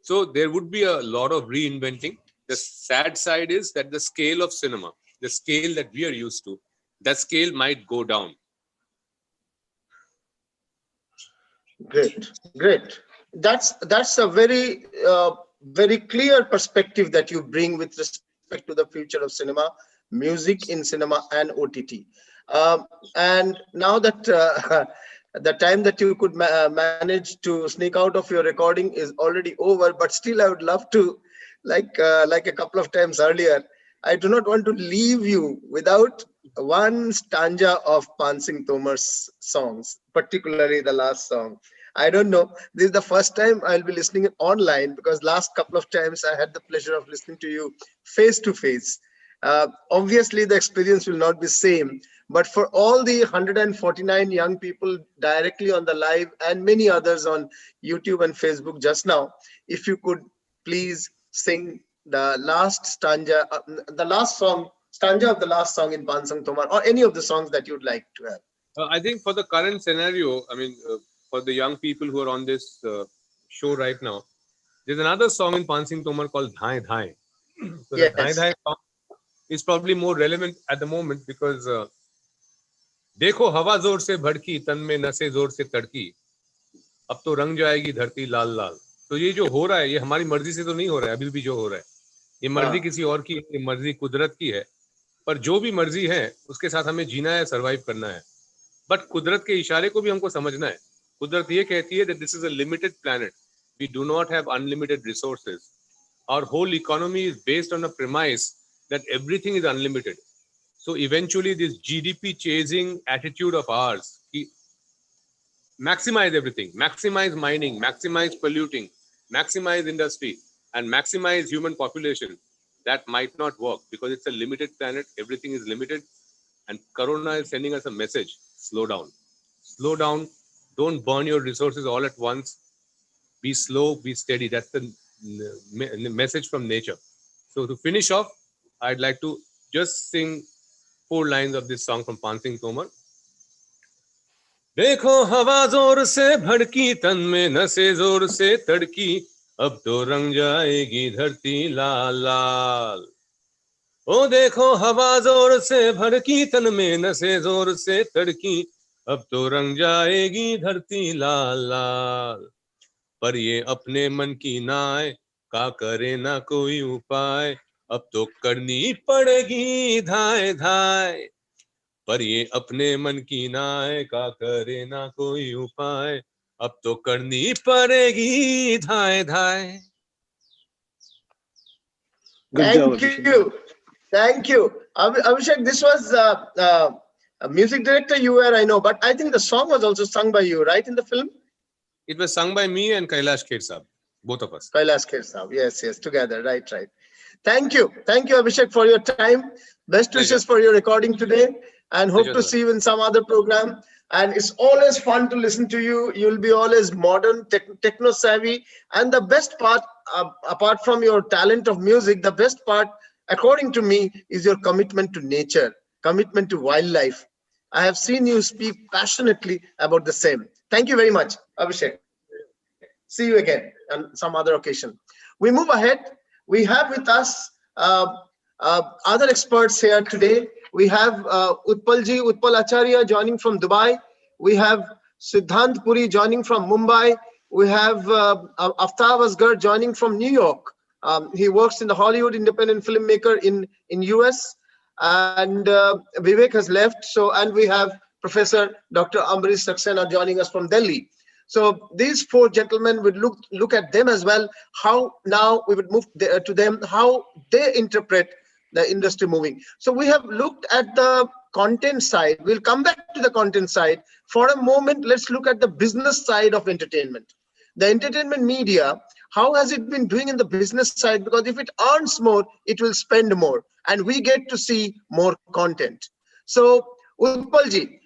So there would be a lot of reinventing. The sad side is that the scale of cinema, the scale that we are used to, that scale might go down. Great, great. That's a very clear perspective that you bring with respect to the future of cinema, music in cinema, and OTT. And now that the time that you could manage to sneak out of your recording is already over, but still I would love to, like a couple of times earlier, I do not want to leave you without one stanza of Pansing Tomar's songs, particularly the last song. I don't know. This is the first time I'll be listening online, because last couple of times I had the pleasure of listening to you face to face. Obviously, the experience will not be same, but for all the 149 young people directly on the live and many others on YouTube and Facebook just now, if you could please sing the last stanza, stanza of the last song in Pansang Tomar, or any of the songs that you'd like to have. I think for the current scenario, I mean, for the young people who are on this show right now, there's another song in Pansing Tomar called Dhai Dhai. So the Dhai Yes. Dhai song is probably more relevant at the moment, because देखो हवा जोर से भड़की तन में नसें जोर से तड़की अब तो रंग जाएगी धरती लाल लाल. तो ये जो हो रहा है, ये हमारी मर्जी से तो नहीं हो रहा है. अभी भी जो हो रहा है, ये मर्जी किसी और की, ये मर्जी कुदरत की है. पर जो भी मर्जी है, उसके साथ हमें जीना है, सरवाइव करना है. बट कुदरत के इशारे को भी हमको समझना है. कुदरत ये कहती है that this is a limited planet. We do not have unlimited resources. Our whole economy is based on a premise that everything is unlimited. So eventually this GDP chasing attitude of ours, maximize everything, maximize mining, maximize polluting, maximize industry, and maximize human population, that might not work, because it's a limited planet, everything is limited, and Corona is sending us a message: slow down. Slow down, don't burn your resources all at once, be slow, be steady. That's the message from nature. So to finish off, I'd like to just sing 4 lines of this song from Pansing Tomar. देखो हवा जोर से भड़की तन में नसें जोर से तड़की अब तो रंग जाएगी धरती लाल लाल ओ देखो हवा जोर से भड़की तन में नसें जोर से तड़की अब तो रंग जाएगी धरती लाल लाल पर ये अपने मन की नाय का करे ना कोई उपाय अब तो करनी पड़ेगी धाय धाय पर ये अपने मन की नाय का करे ना कोई उपाय अब तो करनी पड़ेगी धाय धाय Thank you. Thank you. Abhishek, this was a music director you were, I know, but I think the song was also sung by you, right, in the film? It was sung by me and Kailash Kher Saab, both of us. Kailash Kher Saab. Yes, yes, together. Right, right. Thank you. Thank you, Abhishek, for your time. Best wishes for your recording today, and hope to see you in some other program. And it's always fun to listen to you. You'll be always modern, techno savvy. And the best part, apart from your talent of music, the best part, according to me, is your commitment to nature, commitment to wildlife. I have seen you speak passionately about the same. Thank you very much, Abhishek. See you again on some other occasion. We move ahead. We have with us other experts here today. We have Utpal Acharya joining from Dubai. We have Siddhant Puri joining from Mumbai. We have Aftab Asgar joining from New York. He works in the Hollywood independent filmmaker in US. And Vivek has left. And we have Professor Dr. Ambrish Saxena joining us from Delhi. So these 4 gentlemen would look at them as well. How now we would move to them, how they interpret the industry moving. So we have looked at the content side. We'll come back to the content side. For a moment, let's look at the business side of entertainment. The entertainment media, how has it been doing in the business side? Because if it earns more, it will spend more. And we get to see more content. So Utpalji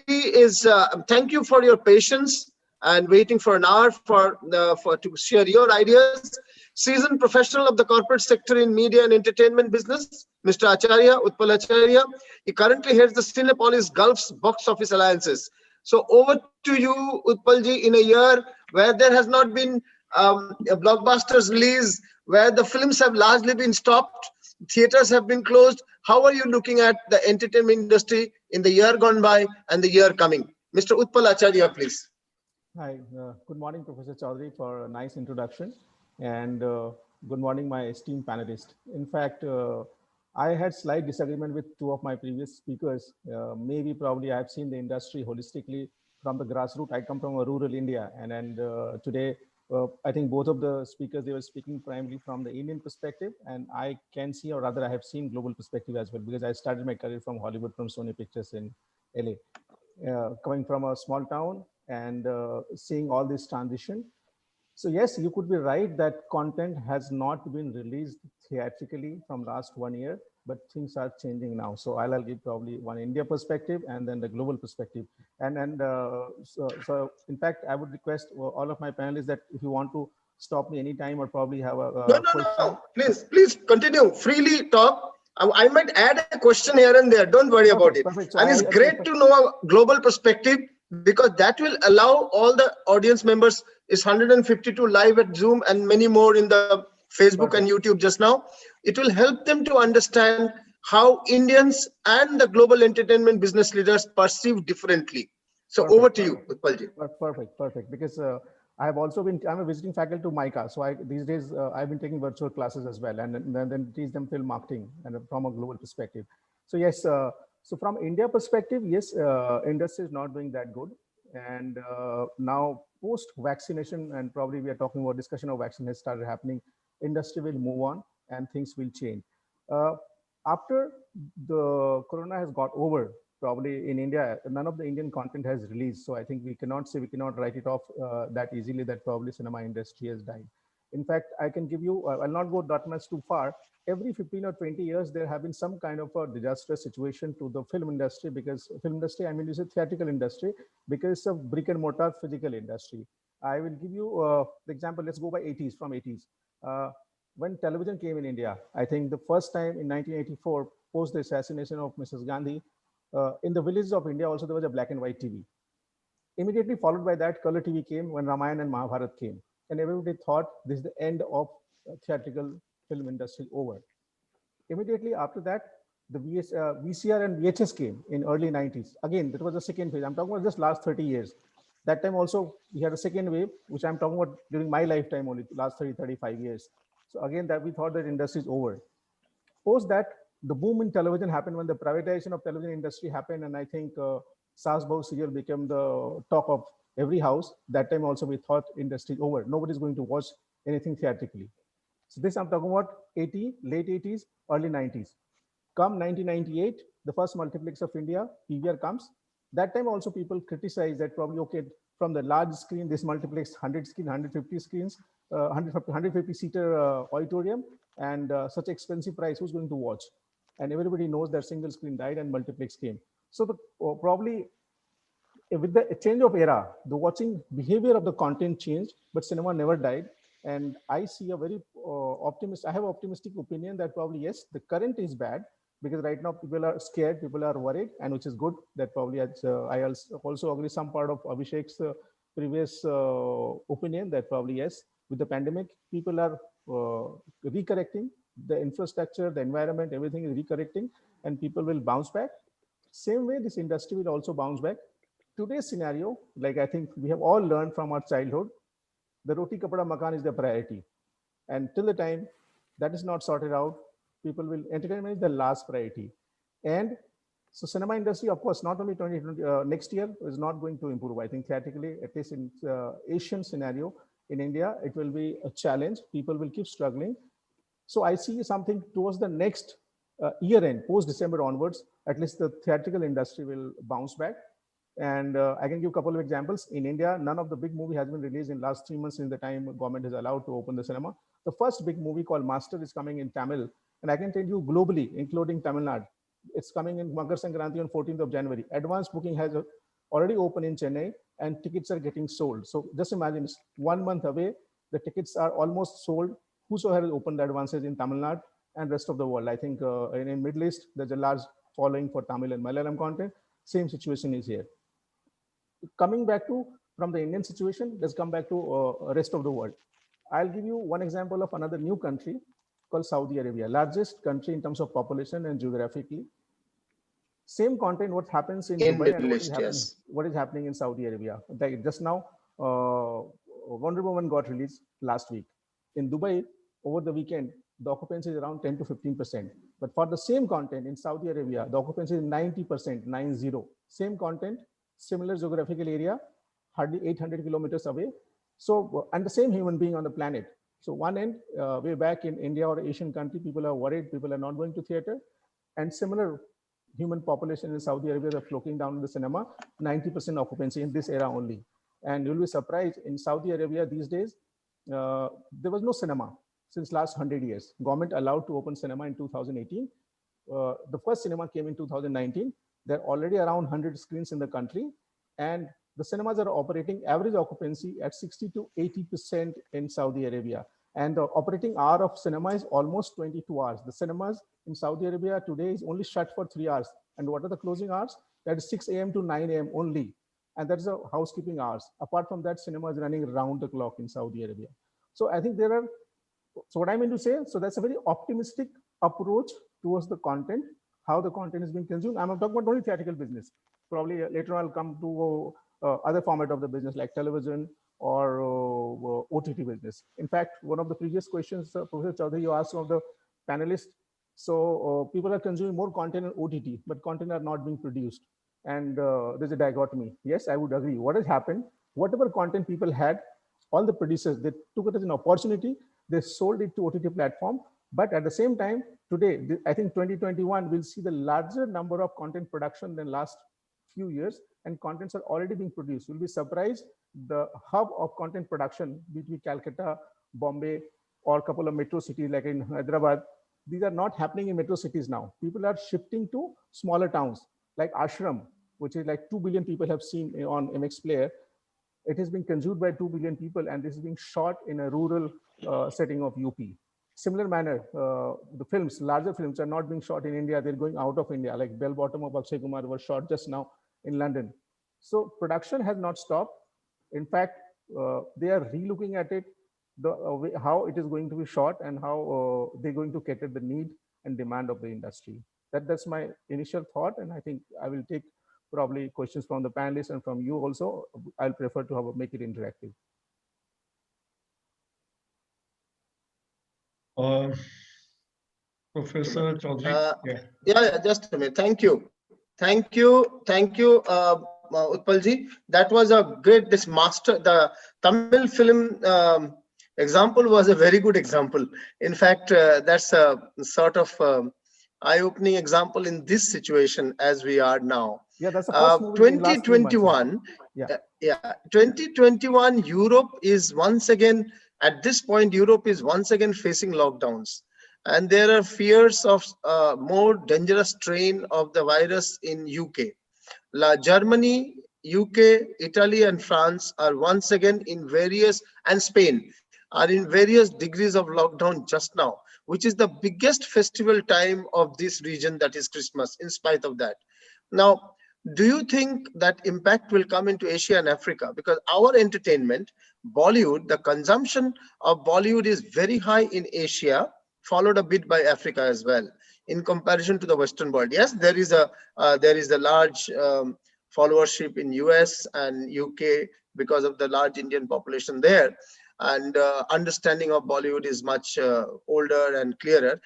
is, thank you for your patience and waiting for an hour to share your ideas. Seasoned professional of the corporate sector in media and entertainment business, Mr. Acharya, Utpal Acharya. He currently heads the Cinepolis Gulf's box office alliances. So over to you, Utpalji, in a year where there has not been blockbusters release, where the films have largely been stopped, theaters have been closed. How are you looking at the entertainment industry in the year gone by and the year coming? Mr. Utpal Acharya, please. Hi, good morning, Professor Chaudhary, for a nice introduction. And good morning, my esteemed panelists. In fact, I had slight disagreement with 2 of my previous speakers. Maybe probably I've seen the industry holistically from the grassroots. I come from a rural India, and today I think both of the speakers, they were speaking primarily from the Indian perspective, and I can see, or rather I have seen global perspective as well, because I started my career from Hollywood, from Sony Pictures in LA. Coming from a small town and seeing all this transition. So yes, you could be right that content has not been released theatrically from last 1 year, but things are changing now. So I'll give probably one India perspective and then the global perspective. So in fact, I would request all of my panelists that if you want to stop me anytime or probably have a question. No. Please continue. Freely talk. I might add a question here and there. Don't worry about it. Perfect. So and it's great to know a global perspective, because that will allow all the audience members. Is 152 live at Zoom and many more in the Facebook and YouTube just now. It will help them to understand how Indians and the global entertainment business leaders perceive differently. So over to you, Utpalji. Perfect. Because I have also been, I'm a visiting faculty to MICA. So these days I've been taking virtual classes as well, and then teach them film marketing and from a global perspective. So yes, so from India perspective, yes, industry is not doing that good. And now post vaccination, and probably we are talking about discussion of vaccine has started happening, industry will move on and things will change. After the corona has got over, probably in India, none of the Indian content has released. So I think we cannot write it off that easily that probably cinema industry has died. In fact, I can give you, I'll not go that much too far. Every 15 or 20 years, there have been some kind of a disastrous situation to the film industry, because film industry, I mean, it's a theatrical industry, because it's a brick and mortar physical industry. I will give you the example. Let's go by 80s, from 80s. Uh, when television came in India, I think the first time in 1984, post the assassination of Mrs. Gandhi, in the villages of India also there was a black and white TV. Immediately followed by that, color TV came when Ramayana and Mahabharat came. And everybody thought this is the end of theatrical film industry over. Immediately after that, the VCR and VHS came in early 90s. Again, that was the second phase. I'm talking about just last 30 years. That time also, we had a second wave, which I'm talking about during my lifetime only, last 30, 35 years. So again, that we thought that industry is over. Post that, the boom in television happened when the privatization of television industry happened. And I think Saas Bahu serial became the talk of every house. That time also we thought industry is over. Nobody's going to watch anything theatrically. So this I'm talking about late 80s, early 90s. Come 1998, the first multiplex of India, PVR comes. That time also people criticize that probably, okay, from the large screen, this multiplex 100 screen, 150 screens, 150 seater auditorium, and such expensive price, who's going to watch? And everybody knows that single screen died and multiplex came. So the probably with the change of era, the watching behavior of the content changed, but cinema never died. And I see a very I have optimistic opinion that probably, yes, the current is bad because right now people are scared, people are worried, and which is good. That probably, I also agree some part of Abhishek's previous opinion that probably, yes, with the pandemic, people are recorrecting the infrastructure, the environment, everything is recorrecting, and people will bounce back. Same way, this industry will also bounce back. Today's scenario, like I think we have all learned from our childhood, the roti kapada makan is the priority. And till the time that is not sorted out, people will, entertainment is the last priority. And so cinema industry, of course, not only 2020, next year is not going to improve. I think theatrically, at least in Asian scenario, in India, it will be a challenge. People will keep struggling. So I see something towards the next year end, post December onwards, at least the theatrical industry will bounce back. And I can give a couple of examples. In India, none of the big movie has been released in last 3 months since the time government is allowed to open the cinema. The first big movie called Master is coming in Tamil. And I can tell you globally, including Tamil Nadu, it's coming in Makar Sankranti on 14th of January. Advanced booking has already opened in Chennai and tickets are getting sold. So just imagine, it's 1 month away. The tickets are almost sold. Whosoever has opened the advances in Tamil Nadu and rest of the world. I think in Middle East, there's a large following for Tamil and Malayalam content. Same situation is here. Coming back to, from the Indian situation, let's come back to rest of the world. I'll give you one example of another new country called Saudi Arabia, largest country in terms of population and geographically. Same content, what happens in Dubai and what is happening in Saudi Arabia. Like just now, Wonder Woman got released last week. In Dubai, over the weekend, the occupancy is around 10 to 15%. But for the same content in Saudi Arabia, the occupancy is 90%, 90. Same content, similar geographical area, hardly 800 kilometers away. So, and the same human being on the planet. So one end, way back in India or Asian country, people are worried, people are not going to theater. And similar human population in Saudi Arabia are flocking down to the cinema, 90% occupancy in this era only. And you'll be surprised, in Saudi Arabia these days, there was no cinema since last 100 years. Government allowed to open cinema in 2018. The first cinema came in 2019. There are already around 100 screens in the country. And the cinemas are operating average occupancy at 60 to 80% in Saudi Arabia. And the operating hour of cinema is almost 22 hours. The cinemas in Saudi Arabia today is only shut for 3 hours. And what are the closing hours? That is 6 a.m. to 9 a.m. only. And that's the housekeeping hours. Apart from that, cinema is running around the clock in Saudi Arabia. So I think there are, so what I mean to say, so that's a very optimistic approach towards the content, how the content is being consumed. I'm talking about only theatrical business. Probably later on I'll come to other format of the business like television or OTT business. In fact, one of the previous questions, Professor Chaudhary, you asked of the panelists. So people are consuming more content on OTT, but content are not being produced. And there's a dichotomy. Yes, I would agree. What has happened, whatever content people had, all the producers, they took it as an opportunity, they sold it to OTT platform. But at the same time, today, I think 2021 will see the larger number of content production than last few years, and contents are already being produced. You'll be surprised, the hub of content production between Calcutta, Bombay, or a couple of metro cities like in Hyderabad, these are not happening in metro cities now. People are shifting to smaller towns like Ashram, which is like 2 billion people have seen on MX Player. it is being consumed by 2 billion people, and this is being shot in a rural setting of UP. Similar manner, the films, larger films, are not being shot in India. They're going out of India. Like Bell Bottom of Akshay Kumar was shot just now in London. So production has not stopped. In fact, they are relooking at it, how it is going to be shot and how they're going to cater the need and demand of the industry. That's my initial thought, and I think I will take probably questions from the panelists and from you also. I'll prefer to make it interactive. Uh, Professor Chaudhary. Yeah, just a minute. Thank you. Thank you, Utpalji. That was a great, the Tamil film example was a very good example. In fact, that's a sort of eye-opening example in this situation as we are now. Yeah, that's the first movie in last 3 months. 2021, Europe is once again, at this point, Europe is once again facing lockdowns. And there are fears of more dangerous strain of the virus in UK. Germany, UK, Italy, and France are once again in various, and Spain are in various degrees of lockdown just now, which is the biggest festival time of this region, that is Christmas, in spite of that. Now, do you think that impact will come into Asia and Africa? Because our entertainment, Bollywood, the consumption of Bollywood is very high in Asia, followed a bit by Africa as well, in comparison to the Western world. Yes, there is a large followership in US and UK because of the large Indian population there, and understanding of Bollywood is much older and clearer.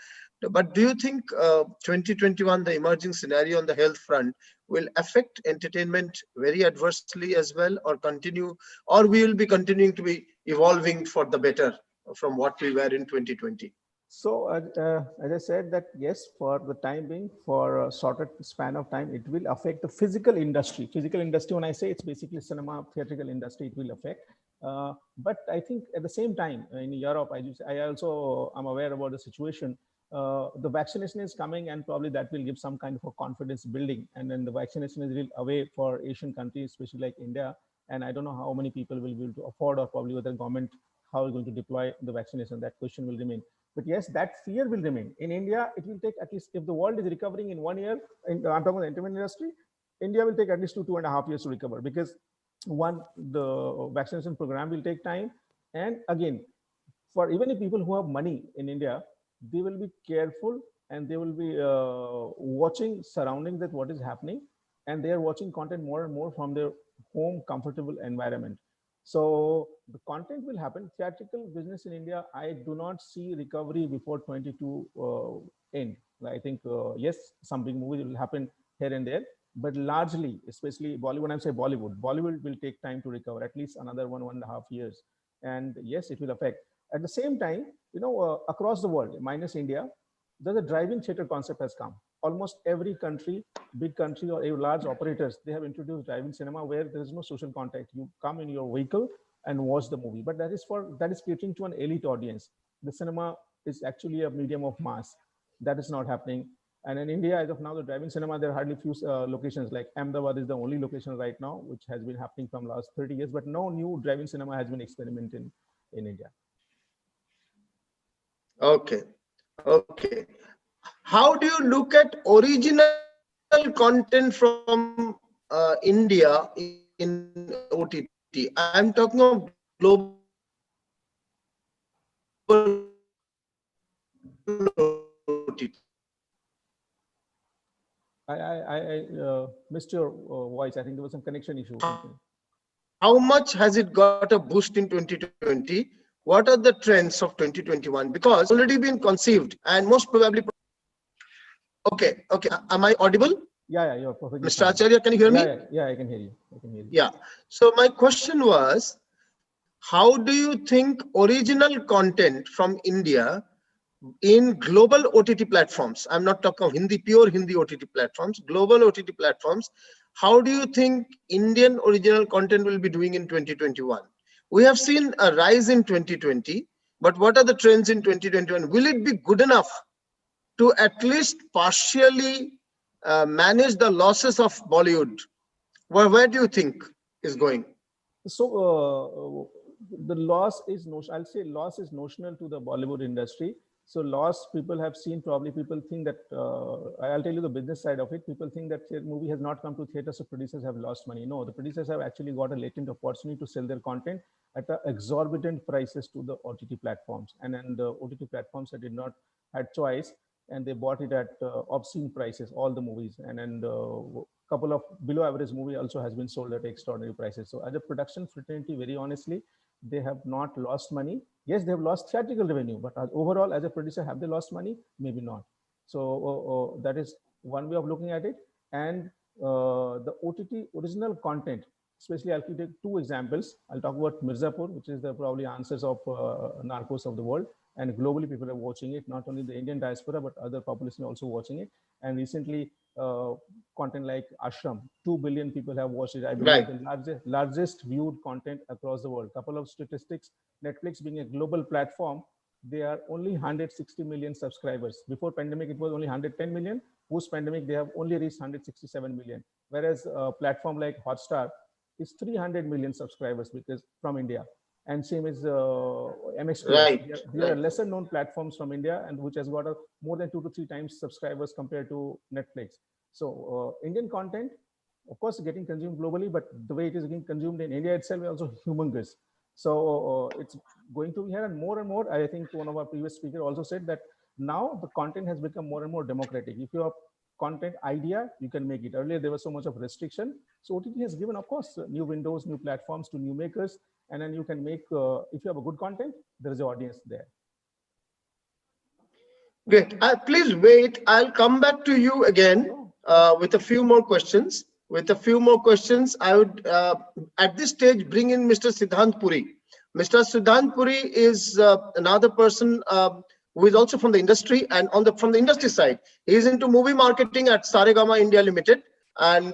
But do you think 2021, the emerging scenario on the health front, will affect entertainment very adversely as well, or continue, or we will be continuing to be evolving for the better from what we were in 2020? So as I said that yes, for the time being, for a shorter span of time, it will affect the physical industry. Physical industry, when I say it's basically cinema, theatrical industry, it will affect. But I think at the same time in Europe, I also am aware about the situation. The vaccination is coming, and probably that will give some kind of a confidence building. And then the vaccination is away for Asian countries, especially like India. And I don't know how many people will be able to afford, or probably whether government, how is going to deploy the vaccination. That question will remain. But yes, that fear will remain. In India, it will take at least, if the world is recovering in 1 year, I'm talking about the entertainment industry, India will take at least 2.5 years to recover, because one, the vaccination program will take time. And again, for even if people who have money in India, they will be careful, and they will be watching surroundings, that what is happening, and they are watching content more and more from their home comfortable environment. So the content will happen. Theatrical business in India, I do not see recovery before 22 end. I think yes, some big movies will happen here and there, but largely, especially Bollywood, when I say Bollywood will take time to recover, at least another 1.5 years. And yes, it will affect. At the same time, across the world, minus India, the drive-in theater concept has come. Almost every country, big country or large operators, they have introduced drive-in cinema, where there is no social contact. You come in your vehicle and watch the movie, but that is catering to an elite audience. The cinema is actually a medium of mass. That is not happening. And in India, as of now, the drive-in cinema, there are hardly few locations. Like Ahmedabad is the only location right now, which has been happening from last 30 years, but no new drive-in cinema has been experimented in India. Okay. How do you look at original content from India in OTT? I'm talking of global OTT. I missed your voice. I think there was some connection issue. How much has it got a boost in 2020? What are the trends of 2021? Because already been conceived, and most probably. Okay. Am I audible? Yeah, you're perfectly Mr. Acharya, can you hear me? Yeah, I can hear you. Yeah. So my question was, how do you think original content from India in global OTT platforms, I'm not talking of pure Hindi OTT platforms, global OTT platforms, how do you think Indian original content will be doing in 2021? We have seen a rise in 2020, but what are the trends in 2021? Will it be good enough to at least partially manage the losses of Bollywood? Where do you think is going? So the loss is notional. I'll say loss is notional to the Bollywood industry. So loss people have seen, probably people think that, I'll tell you the business side of it. People think that the movie has not come to theater, so producers have lost money. No, the producers have actually got a latent opportunity to sell their content at exorbitant prices to the OTT platforms. And then the OTT platforms that did not had choice, and they bought it at obscene prices, all the movies. And then couple of below average movie also has been sold at extraordinary prices. So as a production fraternity, very honestly, they have not lost money. Yes, they have lost theatrical revenue, but overall, as a producer, have they lost money? Maybe not. So that is one way of looking at it. And the OTT original content, especially I'll take two examples. I'll talk about Mirzapur, which is the probably answers of Narcos of the world. And globally, people are watching it, not only the Indian diaspora, but other population also watching it. And recently, content like Ashram, 2 billion people have watched it. I believe Right. the largest viewed content across the world. Couple of statistics, Netflix being a global platform, they are only 160 million subscribers. Before pandemic, it was only 110 million. Post pandemic, they have only reached 167 million. Whereas a platform like Hotstar is 300 million subscribers because from India. And same as MX Plus. Right. They are Right. lesser known platforms from India, and which has got a more than 2 to 3 times subscribers compared to Netflix. So Indian content, of course, getting consumed globally, but the way it is getting consumed in India itself is also humongous. So it's going to be here, and more. I think one of our previous speakers also said that now the content has become more and more democratic. If you have content idea, you can make it. Earlier, there was so much of restriction. So OTT has given, of course, new windows, new platforms to new makers, and then you can make, if you have a good content, there is an audience there. Great. Please wait. I'll come back to you again with a few more questions. I would, at this stage, bring in Mr. Siddhant Puri. Mr. Siddhant Puri is another person who is also from the industry, and from the industry side, he is into movie marketing at Saregama India Limited, and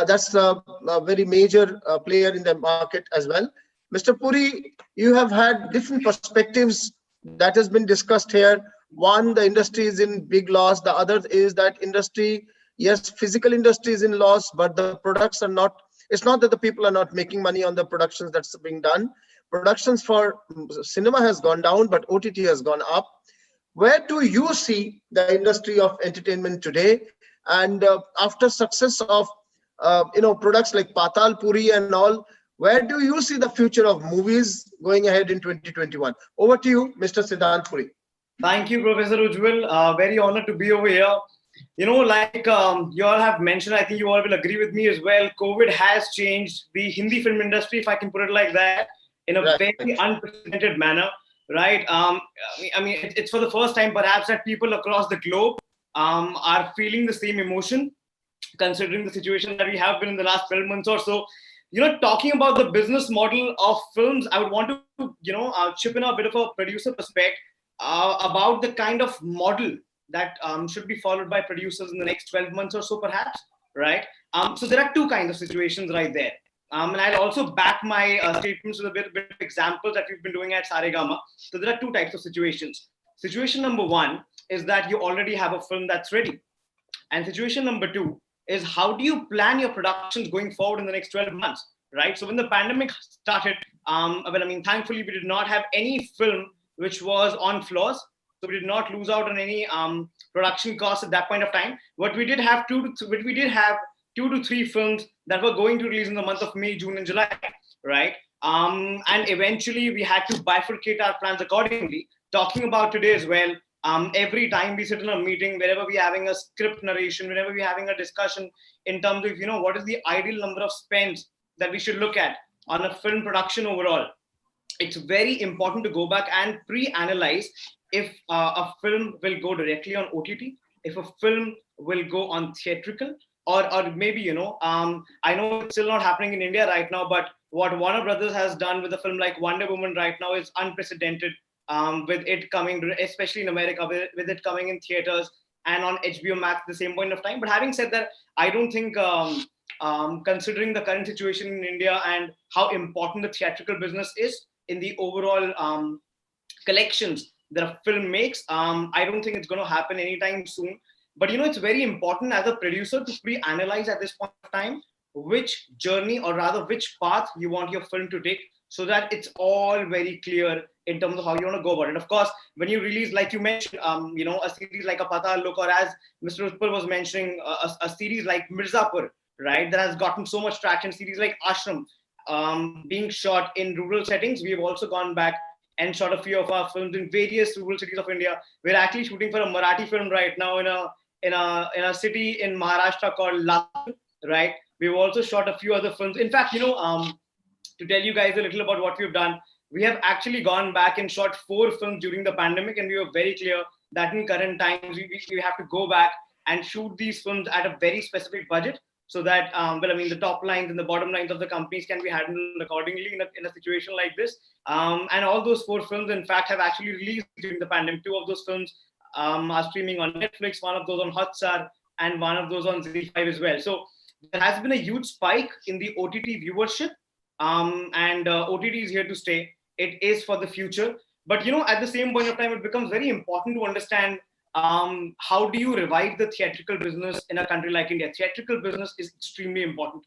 that's a very major player in the market as well. Mr. Puri, you have had different perspectives that has been discussed here. One, the industry is in big loss. The other is that industry, yes, physical industry is in loss, but the products are not. It's not that the people are not making money on the productions that's being done. Productions for cinema has gone down, but OTT has gone up. Where do you see the industry of entertainment today? And after success of products like Patal Puri and all, where do you see the future of movies going ahead in 2021? Over to you, Mr. Siddhant Puri. Thank you, Professor Ujjwal. Very honored to be over here. Like you all have mentioned, I think you all will agree with me as well. COVID has changed the Hindi film industry, if I can put it like that, in a very unprecedented manner, right? I mean, it's for the first time, perhaps, that people across the globe are feeling the same emotion, considering the situation that we have been in the last 12 months or so. Talking about the business model of films, I would want to, chip in a bit of a producer perspective about the kind of model that should be followed by producers in the next 12 months or so, perhaps, right? So there are two kinds of situations right there. And I'll also back my statements with a bit of examples that we've been doing at Saregama. So there are two types of situations. Situation number one is that you already have a film that's ready. And situation number two is, how do you plan your productions going forward in the next 12 months, right? So when the pandemic started, thankfully, we did not have any film which was on floors. So we did not lose out on any production costs at that point of time. But we did have two to three films that were going to release in the month of May, June, and July, right? And eventually we had to bifurcate our plans accordingly. Talking about today as well, every time we sit in a meeting, wherever we're having a script narration, whenever we're having a discussion in terms of, what is the ideal number of spends that we should look at on a film production overall, it's very important to go back and pre-analyze if a film will go directly on OTT, if a film will go on theatrical, or maybe, I know it's still not happening in India right now, but what Warner Brothers has done with a film like Wonder Woman right now is unprecedented, with it coming, especially in America, with it coming in theaters and on HBO Max at the same point of time. But having said that, I don't think, considering the current situation in India and how important the theatrical business is in the overall collections that a film makes, I don't think it's going to happen anytime soon. But it's very important as a producer to pre-analyze at this point of time which journey, or rather which path you want your film to take, so that it's all very clear in terms of how you want to go about it. Of course, when you release, like you mentioned, a series like a Patal Look, or as Mr. Utpal was mentioning, a series like Mirzapur, right, that has gotten so much traction, series like Ashram, being shot in rural settings. We have also gone back and shot a few of our films in various rural cities of India. We're actually shooting for a Marathi film right now in a city in Maharashtra called Latur, right? We've also shot a few other films. In fact, to tell you guys a little about what we've done, we have actually gone back and shot 4 films during the pandemic, and we were very clear that in current times we have to go back and shoot these films at a very specific budget, so that the top lines and the bottom lines of the companies can be handled accordingly in a situation like this. And all those 4 films, in fact, have actually released during the pandemic. 2 of those films are streaming on Netflix, 1 of those on Hotstar, and 1 of those on ZEE5 as well. So there has been a huge spike in the OTT viewership, and OTT is here to stay. It is for the future. But at the same point of time, it becomes very important to understand how do you revive the theatrical business in a country like India. Theatrical business is extremely important,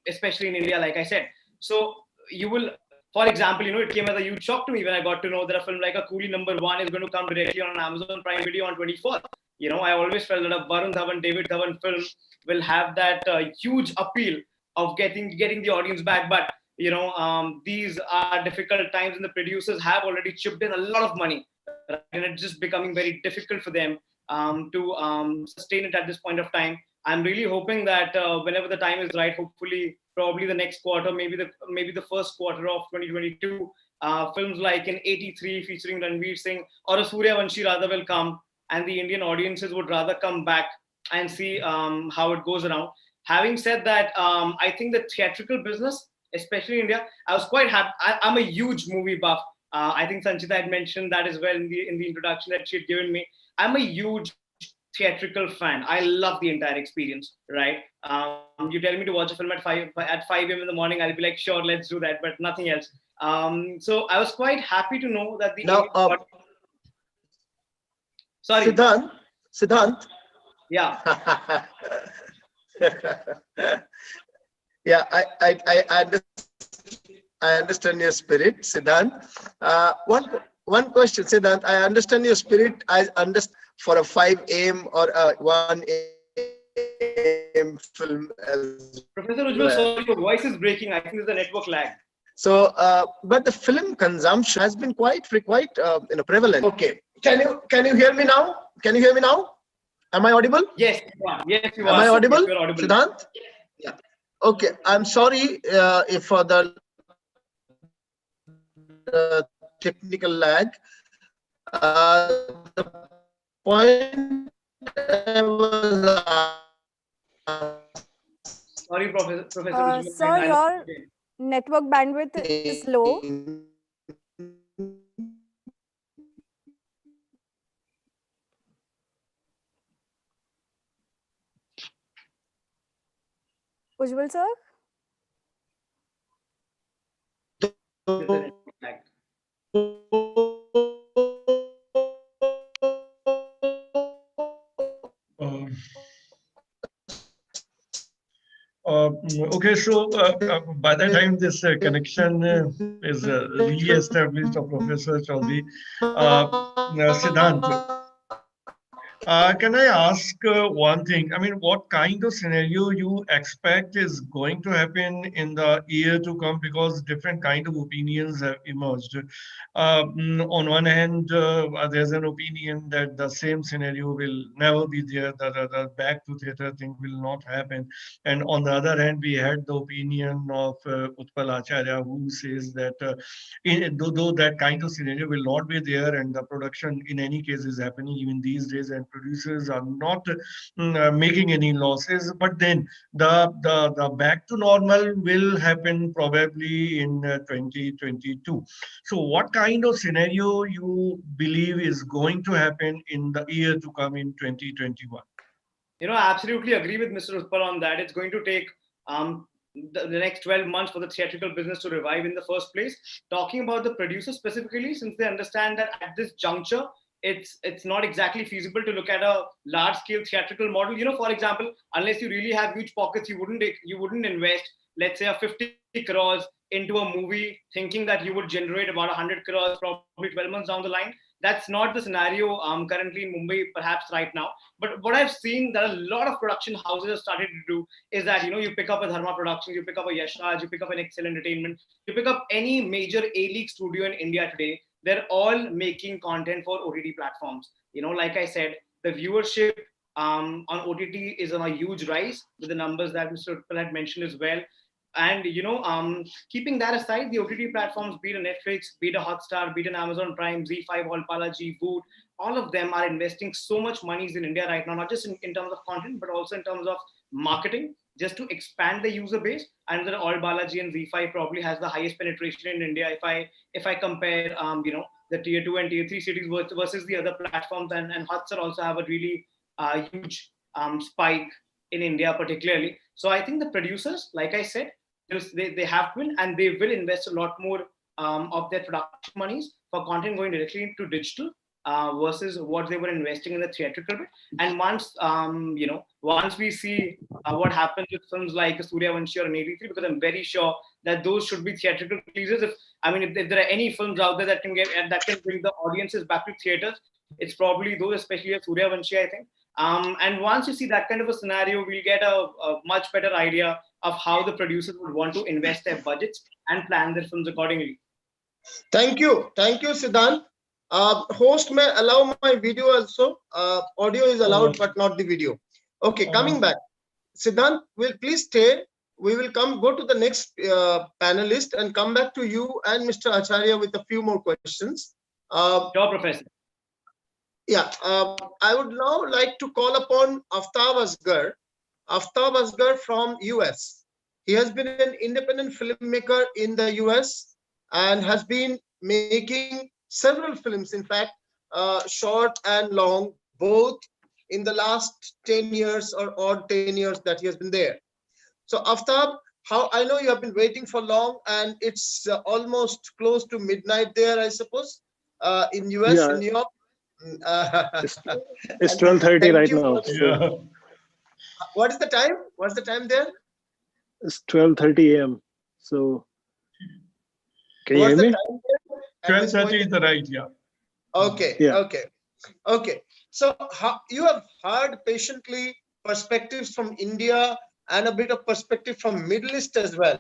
especially in India, like I said. So you will, for example, it came as a huge shock to me when I got to know that a film like a Coolie #1 is going to come directly on Amazon Prime Video on 24th. I always felt that a Varun Dhawan, David Dhawan film will have that huge appeal of getting the audience back. But these are difficult times, and the producers have already chipped in a lot of money, right? And it's just becoming very difficult for them to sustain it at this point of time. I'm really hoping that whenever the time is right, hopefully, probably the next quarter, maybe the first quarter of 2022, films like an 83 featuring Ranveer Singh or a Suryavanshi rather will come, and the Indian audiences would rather come back and see how it goes around. Having said that, I think the theatrical business, especially in India, I was quite happy. I'm a huge movie buff. I think Sanchita had mentioned that as well in the introduction that she had given me. I'm a huge theatrical fan. I love the entire experience, right? You tell me to watch a film at 5 a.m. in the morning, I'll be like, sure, let's do that, but nothing else. So I was quite happy to know that the sorry, Siddhant. Yeah. Yeah, I understand your spirit, Siddhant. One question, Siddhant. I understand your spirit. I understand for a 5 a.m. or a 1 a.m. film as Professor Ujjwal, sorry, your voice is breaking. I think there's a network lag. So, but the film consumption has been quite prevalent. Okay, can you hear me now? Can you hear me now? Am I audible? Yes, you are. Yes, you are. Am I audible? Yes, you're audible. Siddhant? Yeah. Okay, I'm sorry if for the technical lag. The point I was sorry, Professor. Sir, your network bandwidth is low. Ujjwal sir? Okay, so by the time this connection is re-established of Professor Chaudhary, Siddhant, can I ask one thing? I mean, what kind of scenario you expect is going to happen in the year to come? Because different kind of opinions have emerged. On one hand, there's an opinion that the same scenario will never be there. The back to theater thing will not happen. And on the other hand, we had the opinion of Utpal Acharya, who says that though that kind of scenario will not be there, and the production in any case is happening even these days, and producers are not making any losses, but then the back to normal will happen probably in 2022. So what kind of scenario you believe is going to happen in the year to come in 2021? I absolutely agree with Mr. Utpal on that. It's going to take the next 12 months for the theatrical business to revive in the first place. Talking about the producers specifically, since they understand that at this juncture, it's not exactly feasible to look at a large scale theatrical model. For example, unless you really have huge pockets, you wouldn't invest, let's say, a 50 crores into a movie thinking that you would generate about 100 crores probably 12 months down the line. That's not the scenario currently in Mumbai, perhaps right now. But what I've seen that a lot of production houses have started to do is that, you pick up a Dharma Productions, you pick up a Yash Raj, you pick up an Excel Entertainment, you pick up any major A-League studio in India today. They're all making content for OTT platforms. Like I said, the viewership on OTT is on a huge rise with the numbers that Mr. Utpal had mentioned as well. And keeping that aside, the OTT platforms, be it a Netflix, be it a Hotstar, be it an Amazon Prime, Z5, Allpalaji, Voot, all of them are investing so much monies in India right now, not just in terms of content, but also in terms of marketing, just to expand the user base. And the Allpalaji and Z5 probably has the highest penetration in India if I compare the tier 2 and tier 3 cities versus the other platforms. And Hotstar also have a really huge spike in India particularly. So I think the producers, like I said, they have been and they will invest a lot more of their production monies for content going directly into digital versus what they were investing in the theatrical bit. And once we see what happens with films like Suryavanshi or an 83, because I'm very sure that those should be theatrical releases. If there are any films out there that can bring the audiences back to theaters, it's probably those, especially at Suryavanshi, I think. And once you see that kind of a scenario, we'll get a much better idea of how the producers would want to invest their budgets and plan their films accordingly. Thank you, Siddhant. Host may allow my video also. Audio is allowed, but not the video. Okay, coming back. Siddhant, will please stay. We will go to the next panelist and come back to you and Mr. Acharya with a few more questions. Sure, Professor. Yeah, I would now like to call upon Aftab Asgar. Aftab Asgar from US. He has been an independent filmmaker in the US and has been making several films, in fact, short and long, both in the last 10 years or odd 10 years that he has been there. So Aftab, I know you have been waiting for long, and it's almost close to midnight there, I suppose, in US, yeah. in New York. It's 12:30 right now. Yeah. What is the time? What's the time there? It's 12:30 a.m. So can you hear me? 12:30 is the right, yeah. Okay, Yeah. okay. So you have heard patiently perspectives from India and a bit of perspective from Middle East as well.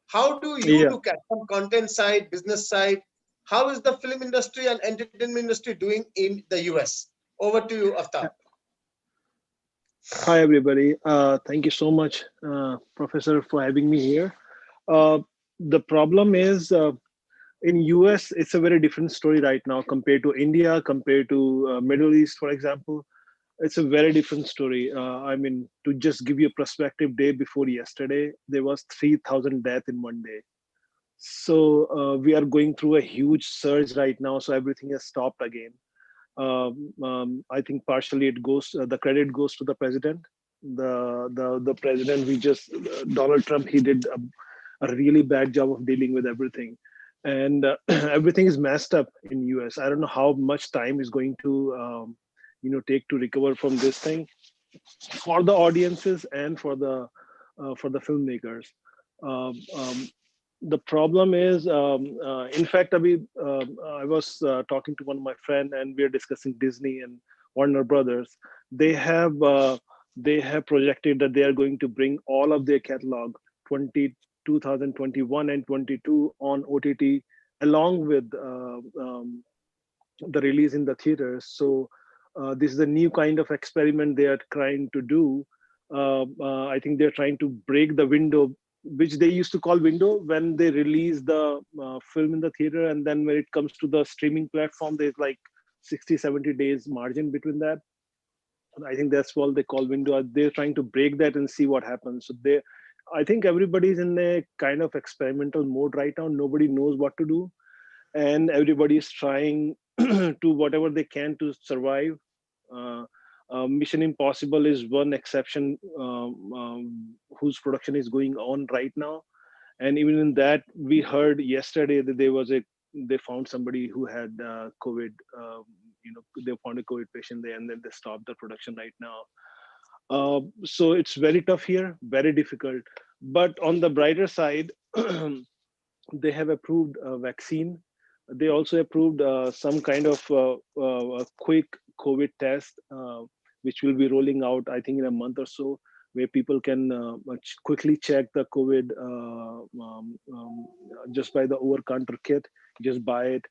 How do you look at from content side, business side? How is the film industry and entertainment industry doing in the US? Over to you, Aftab. Hi, everybody. Thank you so much, Professor, for having me here. The problem is in US, it's a very different story right now compared to India, compared to Middle East, for example. It's a very different story. I mean, to just give you a perspective, day before yesterday, there was 3,000 deaths in one day. So we are going through a huge surge right now. So everything has stopped again. I think partially it goes, the credit goes to the president. The president, Donald Trump, he did a really bad job of dealing with everything. And everything is messed up in US. I don't know how much time is going to, take to recover from this thing for the audiences and for the filmmakers. The problem is, in fact, I was talking to one of my friends, and we are discussing Disney and Warner Brothers. They have projected that they are going to bring all of their catalog 2021 and 22 on OTT, along with the release in the theaters. So this is a new kind of experiment they are trying to do. I think they're trying to break the window, which they used to call window, when they release the film in the theater, and then when it comes to the streaming platform, there's like 60-70 days margin between that. I think that's what they call window. They're trying to break that and see what happens. So I think everybody's in a kind of experimental mode right now. Nobody knows what to do, and everybody's trying to whatever they can to survive. Mission Impossible is one exception, whose production is going on right now. And even in that, we heard yesterday that they found somebody who had COVID they found a COVID patient there, and then they stopped the production right now. So it's very tough here, very difficult. But on the brighter side, they have approved a vaccine. They also approved some kind of a quick COVID test, which will be rolling out, I think, in a month or so, where people can quickly check the COVID just by the over-counter kit. Just buy it.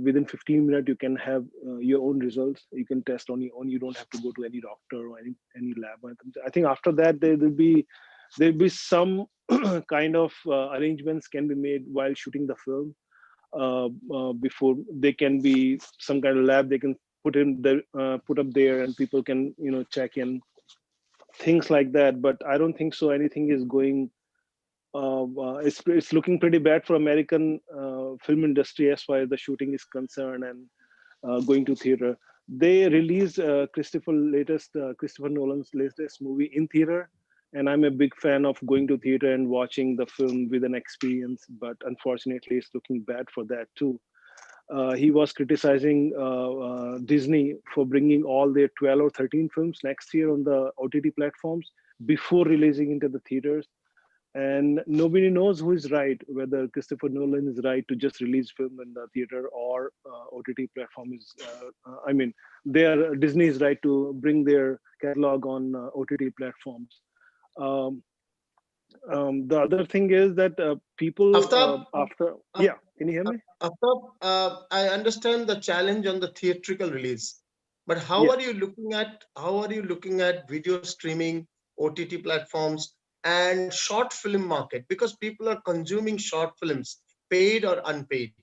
Within 15 minutes, you can have your own results. You can test on your own. You don't have to go to any doctor or any lab. I think after that, there'll be some kind of arrangements can be made while shooting the film before they can be some kind of lab they can put up there, and people can check in things like that. But I don't think so anything is going it's looking pretty bad for American film industry as far as the shooting is concerned and going to theater. They released Christopher Nolan's latest movie in theater, and I'm a big fan of going to theater and watching the film with an experience. But unfortunately, it's looking bad for that too. He was criticizing Disney for bringing all their 12 or 13 films next year on the OTT platforms before releasing into the theaters. And nobody knows who is right, whether Christopher Nolan is right to just release film in the theater or OTT platform is, Disney is right to bring their catalog on OTT platforms. The other thing is that people can you hear me? Aftab, I understand the challenge on the theatrical release, but how are you looking at video streaming, OTT platforms, and short film market? Because people are consuming short films, paid or unpaid.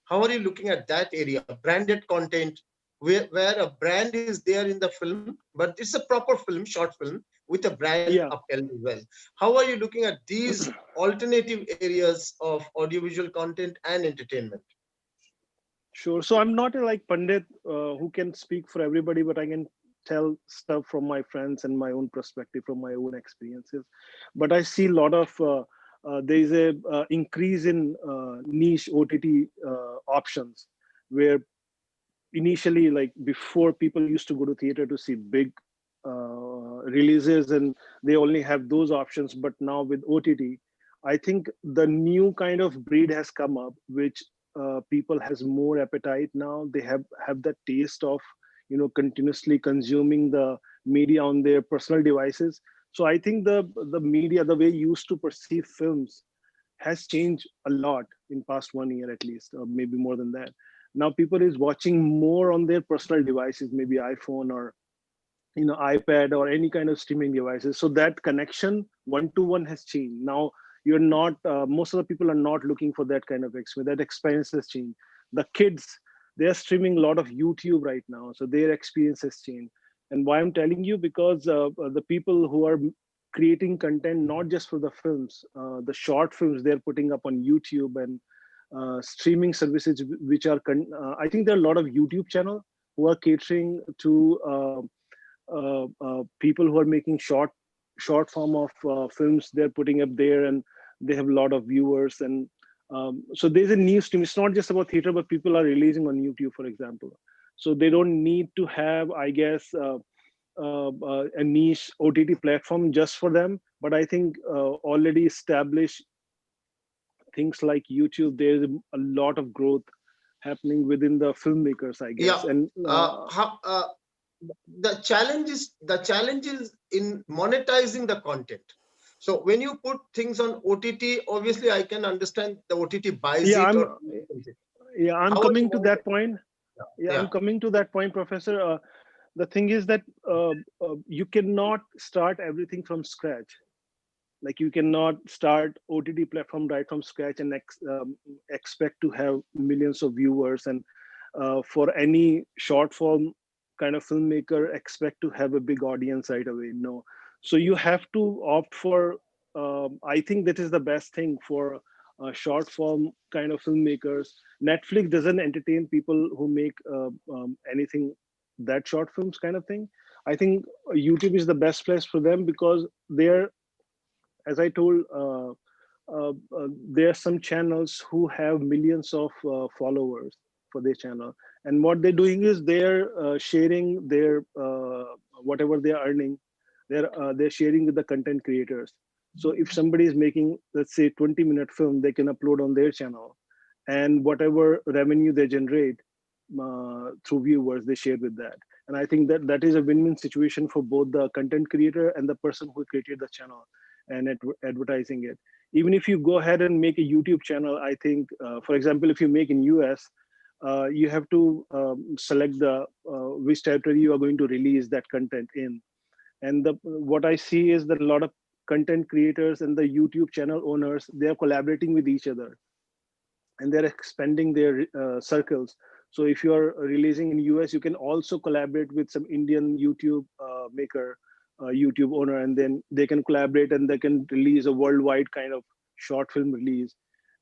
How are you looking at that area? Branded content, where a brand is there in the film, but it's a proper film, short film, with a brand upheld as well. How are you looking at these alternative areas of audiovisual content and entertainment? Sure. So I'm not a Pandit who can speak for everybody, but I can tell stuff from my friends and my own perspective, from my own experiences. But I see a lot of there is a increase in niche OTT options, where initially, like before, people used to go to theater to see big releases, and they only have those options. But now with OTT, I think the new kind of breed has come up, which people has more appetite now. They have that taste of continuously consuming the media on their personal devices. So I think the media, the way you used to perceive films, has changed a lot in past 1 year at least, or maybe more than that. Now people is watching more on their personal devices, maybe iPhone or iPad or any kind of streaming devices. So that connection one-to-one has changed. Now you're not most of the people are not looking for that kind of experience. That experience has changed. The kids, they're streaming a lot of YouTube right now, so their experience has changed. And why I'm telling you, because the people who are creating content, not just for the films, the short films they're putting up on YouTube and streaming services, which are I think there are a lot of YouTube channels who are catering to people who are making short form of films. They're putting up there, and they have a lot of viewers. And so there's a new stream. It's not just about theater, but people are releasing on YouTube, for example. So they don't need to have, I guess, a niche OTT platform just for them. But I think already established things like YouTube, there's a lot of growth happening within the filmmakers, I guess. Yeah. And the challenge is in monetizing the content. So when you put things on OTT, obviously I can understand the OTT buys it. I'm coming to that point. I'm coming to that point, Professor. The thing is that you cannot start everything from scratch. Like you cannot start OTT platform right from scratch and expect to have millions of viewers. And for any short form kind of filmmaker, expect to have a big audience right away. No. So you have to opt for, I think that is the best thing for short form kind of filmmakers. Netflix doesn't entertain people who make anything that short films kind of thing. I think YouTube is the best place for them, because they're, as I told, there are some channels who have millions of followers for their channel, And what they're doing is they're sharing their whatever they're earning, they're sharing with the content creators. So if somebody is making, let's say, 20-minute film, they can upload on their channel, and whatever revenue they generate through viewers, they share with that. And I think that that is a win-win situation for both the content creator and the person who created the channel and advertising it. Even if you go ahead and make a YouTube channel, I think, for example, if you make in US, you have to select the which territory you are going to release that content in. And what I see is that a lot of content creators and the YouTube channel owners, they are collaborating with each other, and they're expanding their circles. So if you are releasing in US, you can also collaborate with some Indian YouTube maker, YouTube owner, and then they can collaborate and they can release a worldwide kind of short film release.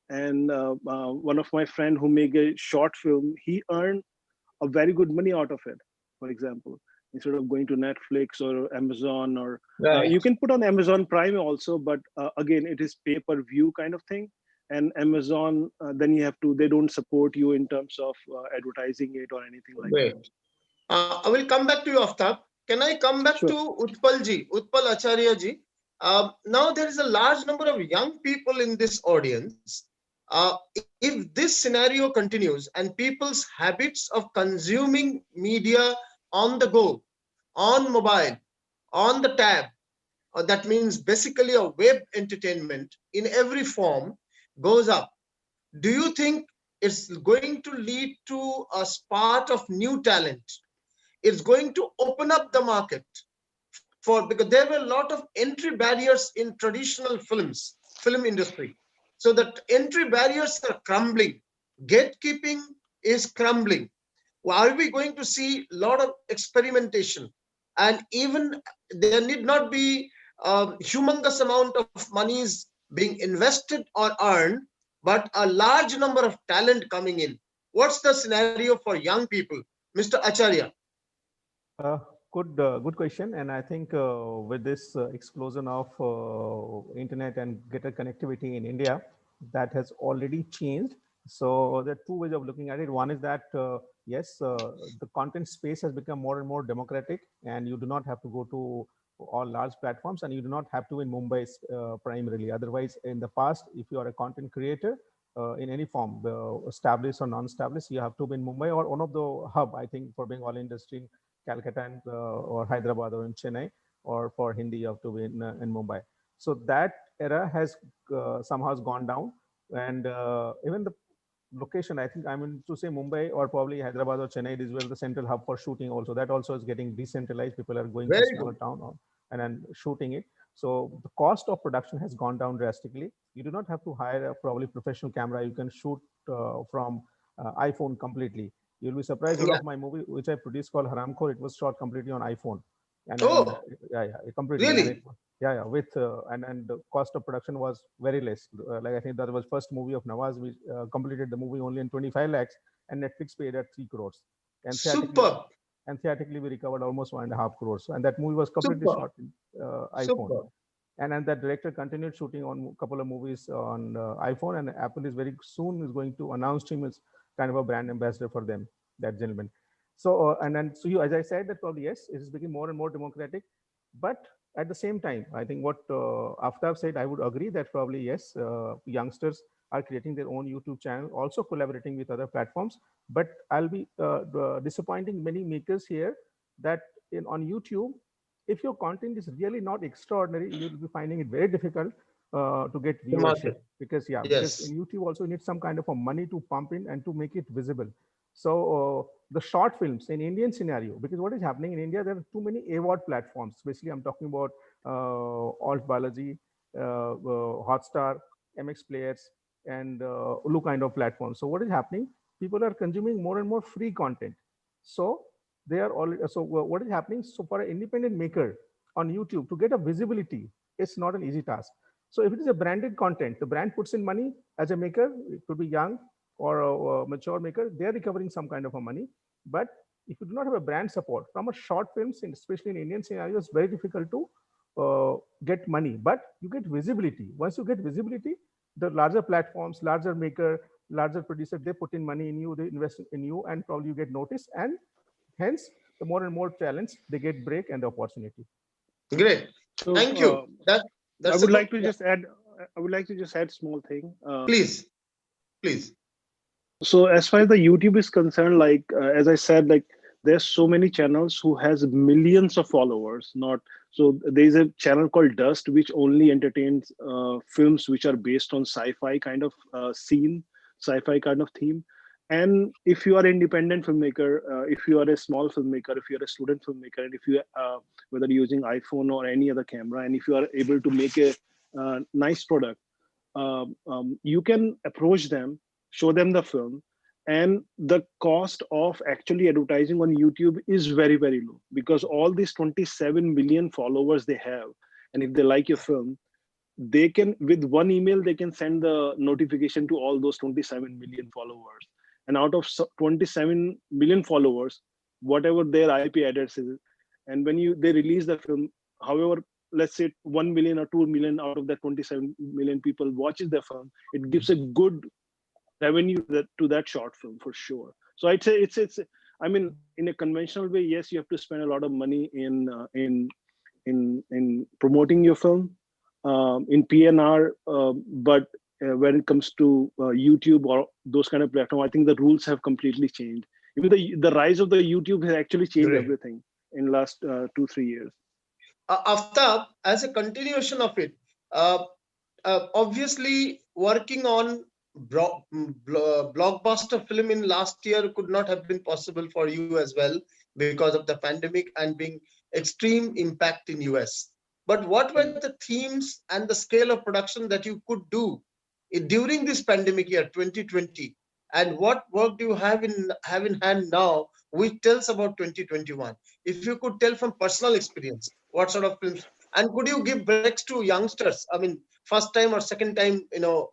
And one of my friend who make a short film, he earned a very good money out of it. For example, instead of going to Netflix or Amazon, or you can put on Amazon Prime also, but again, it is pay-per-view kind of thing. And Amazon, then you have to, they don't support you in terms of advertising it or anything like that. I will come back to you, Aftab. Can I come back to Utpal ji, Utpal Acharya ji? Now there is a large number of young people in this audience. If this scenario continues and people's habits of consuming media on the go, on mobile, on the tab, that means basically a web entertainment in every form, goes up, do you think it's going to lead to a spark of new talent? It's going to open up the market for, because there were a lot of entry barriers in traditional film industry. So that entry barriers are crumbling. Gatekeeping is crumbling. Are we going to see a lot of experimentation? And even there need not be a humongous amount of monies being invested or earned, but a large number of talent coming in. What's the scenario for young people? Mr. Acharya. Good question. And I think with this explosion of internet and greater connectivity in India, that has already changed. So there are two ways of looking at it. One is that, yes, the content space has become more and more democratic, and you do not have to go to all large platforms, and you do not have to in Mumbai primarily. Otherwise, in the past, if you are a content creator, in any form, established or non-established, you have to be in Mumbai or one of the hub, I think, for being all industry, Calcutta and, or Hyderabad or in Chennai, or for Hindi you have to be in Mumbai. So that era has somehow has gone down, and even the location, I think I mean to say Mumbai or probably Hyderabad or Chennai is where the central hub for shooting also. That also is getting decentralized. People are going to small town and then shooting it. So the cost of production has gone down drastically. You do not have to hire a probably professional camera. You can shoot from iPhone completely. You'll be surprised. One of my movie which I produced called Haramkhor, it was shot completely on iPhone. And yeah, completely. Really? And it, yeah, with and the cost of production was very less. Like I think that was first movie of Nawaz. We completed the movie only in 25 lakhs, and Netflix paid at 3 crores. And Superb. And theatrically we recovered almost 1.5 crores. And that movie was completely shot in iPhone. Superb. And that director continued shooting on a couple of movies on iPhone, and Apple is very soon is going to announce him as kind of a brand ambassador for them, that gentleman. So and then so you, as I said, that probably yes, it is becoming more and more democratic, but at the same time, I think what Aftab said, I would agree that probably yes, youngsters are creating their own YouTube channel, also collaborating with other platforms. But I'll be disappointing many makers here that on YouTube, if your content is really not extraordinary, you'll be finding it very difficult to get viewership, because because in YouTube also you need some kind of a money to pump in and to make it visible. So the short films in Indian scenario, because what is happening in India, there are too many AVOD platforms. Basically, I'm talking about Alt Balaji, Hotstar, MX Players, and Ulu kind of platforms. So what is happening? People are consuming more and more free content. So they are already, so what is happening? So for an independent maker on YouTube to get a visibility, it's not an easy task. So if it is a branded content, the brand puts in money as a maker, it could be young or a mature maker, they're recovering some kind of a money. But if you do not have a brand support from a short films, especially in Indian scenarios, it's very difficult to get money, but you get visibility. Once you get visibility, the larger platforms, larger maker, larger producer, they put in money in you, they invest in you, and probably you get noticed. And hence, the more and more talents, they get break and the opportunity. Great. So Thank you. I That's a would good. like to just add. I would like to just add small thing. Please, please. So as far as the YouTube is concerned, like as I said, like there's so many channels who has millions of followers. Not so there's a channel called Dust which only entertains films which are based on sci-fi kind of scene, sci-fi kind of theme. And if you are an independent filmmaker, if you are a small filmmaker, if you are a student filmmaker, and if you whether you're using iPhone or any other camera, and if you are able to make a nice product, you can approach them, show them the film, and the cost of actually advertising on YouTube is very, very low, because all these 27 million followers they have, and if they like your film, they can, with one email, they can send the notification to all those 27 million followers. And out of 27 million followers, whatever their IP address is, and when they release the film, however, let's say 1 million or 2 million out of that 27 million people watches the film, it gives a good revenue to that short film for sure. So I'd say it's I mean, in a conventional way, yes, you have to spend a lot of money in promoting your film, in PNR, but when it comes to YouTube or those kind of platform, I think the rules have completely changed. Even the rise of the YouTube has actually changed everything in last 2-3 years. Aftab, as a continuation of it, obviously working on blockbuster film in last year could not have been possible for you as well because of the pandemic and being extreme impact in US. But what were the themes and the scale of production that you could do during this pandemic year 2020? And what work do you have in hand now, which tells about 2021? If you could tell from personal experience, what sort of films, and could you give breaks to youngsters? I mean, first time or second time,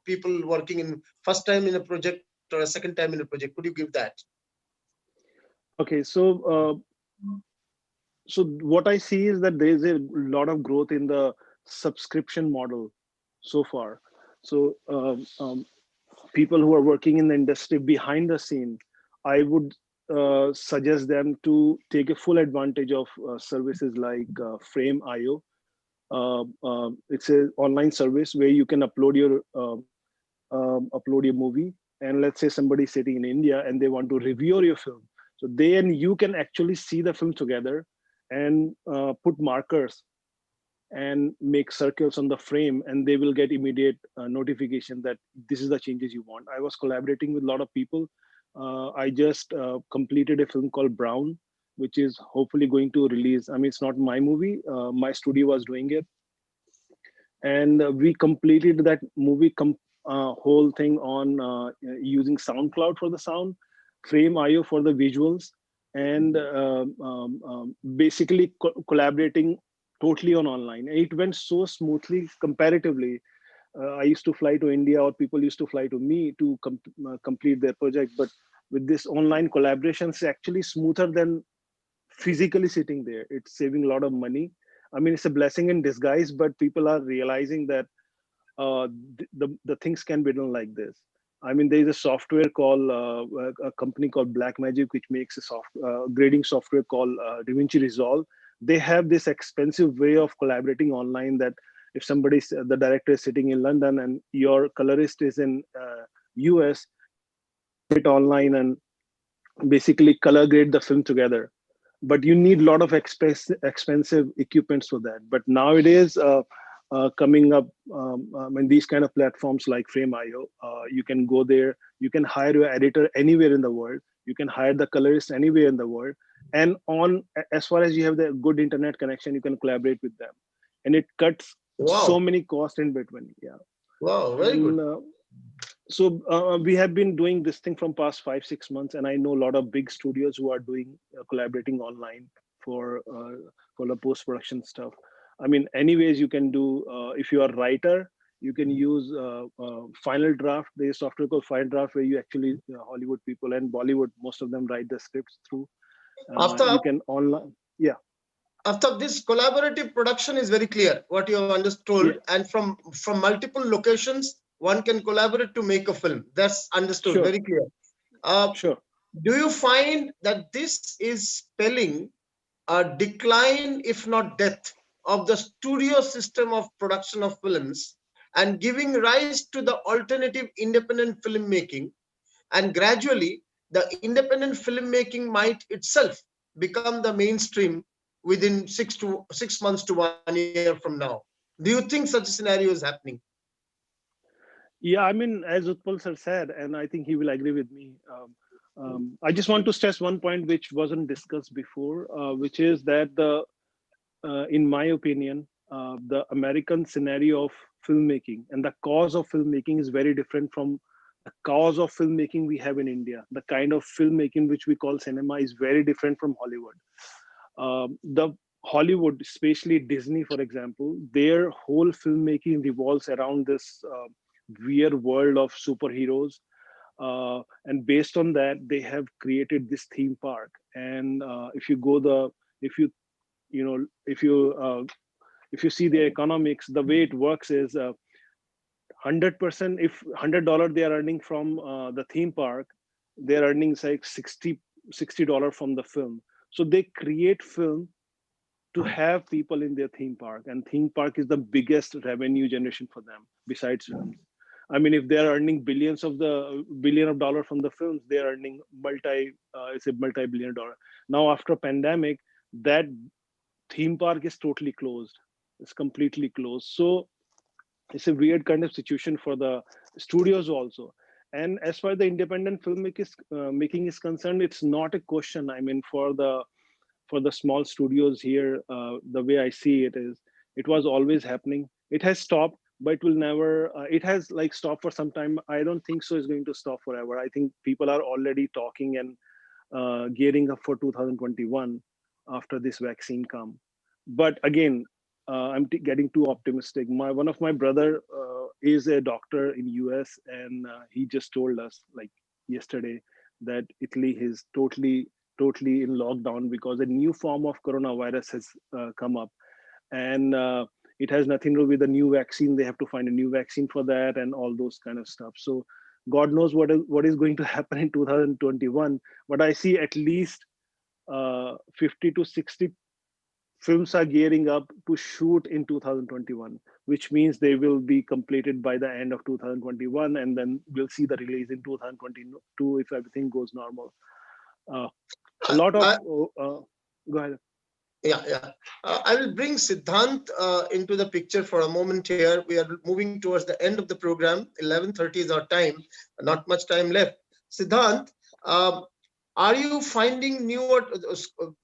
people working in first time in a project or a second time in a project. Could you give that? Okay, so what I see is that there is a lot of growth in the subscription model so far. So people who are working in the industry behind the scene, I would suggest them to take a full advantage of services like Frame.io. It's an online service where you can upload your movie, and let's say somebody sitting in India and they want to review your film. So they and you can actually see the film together and put markers and make circles on the frame, and they will get immediate notification that this is the changes you want. I was collaborating with a lot of people. I just completed a film called Brown, which is hopefully going to release. I mean, it's not my movie. My studio was doing it. And we completed that movie whole thing on using SoundCloud for the sound, Frame.io for the visuals, and basically collaborating totally on online. And it went so smoothly comparatively. I used to fly to India, or people used to fly to me to complete their project. But with this online collaboration, it's actually smoother than physically sitting there. It's saving a lot of money. I mean, it's a blessing in disguise, but people are realizing that the things can be done like this. I mean, there is a software called a company called Blackmagic, which makes a grading software called DaVinci Resolve. They have this expensive way of collaborating online, that if the director is sitting in London and your colorist is in US, it online and basically color grade the film together. But you need a lot of expensive equipments for that. But nowadays, coming up in these kind of platforms like Frame.io, you can go there, you can hire your editor anywhere in the world, you can hire the colorist anywhere in the world, and as far as you have the good internet connection, you can collaborate with them, and it cuts so many costs in between. Yeah. Wow, very good. So we have been doing this thing from past 5-6 months, and I know a lot of big studios who are doing collaborating online for the post-production stuff. I mean, anyways, you can do, if you are a writer, you can use Final Draft. There's a software called Final Draft where you actually, Hollywood people and Bollywood, most of them write the scripts through. You can online, yeah. After this collaborative production is very clear, what you have understood, and from multiple locations one can collaborate to make a film. That's understood, Sure. very clear. Sure. Do you find that this is spelling a decline, if not death, of the studio system of production of films and giving rise to the alternative independent filmmaking? And gradually, the independent filmmaking might itself become the mainstream within 6 months to 1 year from now. Do you think such a scenario is happening? Yeah, I mean, as Utpal sir said, and I think he will agree with me. I just want to stress one point which wasn't discussed before, which is that in my opinion, the American scenario of filmmaking and the cause of filmmaking is very different from the cause of filmmaking we have in India. The kind of filmmaking which we call cinema is very different from Hollywood. The Hollywood, especially Disney, for example, their whole filmmaking revolves around this weird world of superheroes, and based on that, they have created this theme park. And if you you know if you see the economics, the way it works is 100%. If $100 they are earning from the theme park, they're earning like $60 from the film. So they create film to have people in their theme park, and theme park is the biggest revenue generation for them besides films. I mean, if they're earning billion of dollars from the films, they're earning it's a multi-billion dollar. Now after pandemic, that theme park is totally closed. It's completely closed. So it's a weird kind of situation for the studios also. And as far as the independent making is concerned, it's not a question. I mean, for the small studios here, the way I see it is, it was always happening. It has stopped, but it will never. It has like stopped for some time. I don't think so. It's going to stop forever. I think people are already talking and gearing up for 2021 after this vaccine come. But again, I'm getting too optimistic. One of my brother is a doctor in US, and he just told us like yesterday that Italy is totally in lockdown because a new form of coronavirus has come up, and it has nothing to do with the new vaccine. They have to find a new vaccine for that and all those kind of stuff. So God knows what is going to happen in 2021. But I see at least 50 to 60 films are gearing up to shoot in 2021, which means they will be completed by the end of 2021, and then we'll see the release in 2022 if everything goes normal. A lot of go ahead. Yeah. I will bring Siddhant into the picture for a moment here. We are moving towards the end of the program. 11:30 is our time. Not much time left. Siddhant, are you finding newer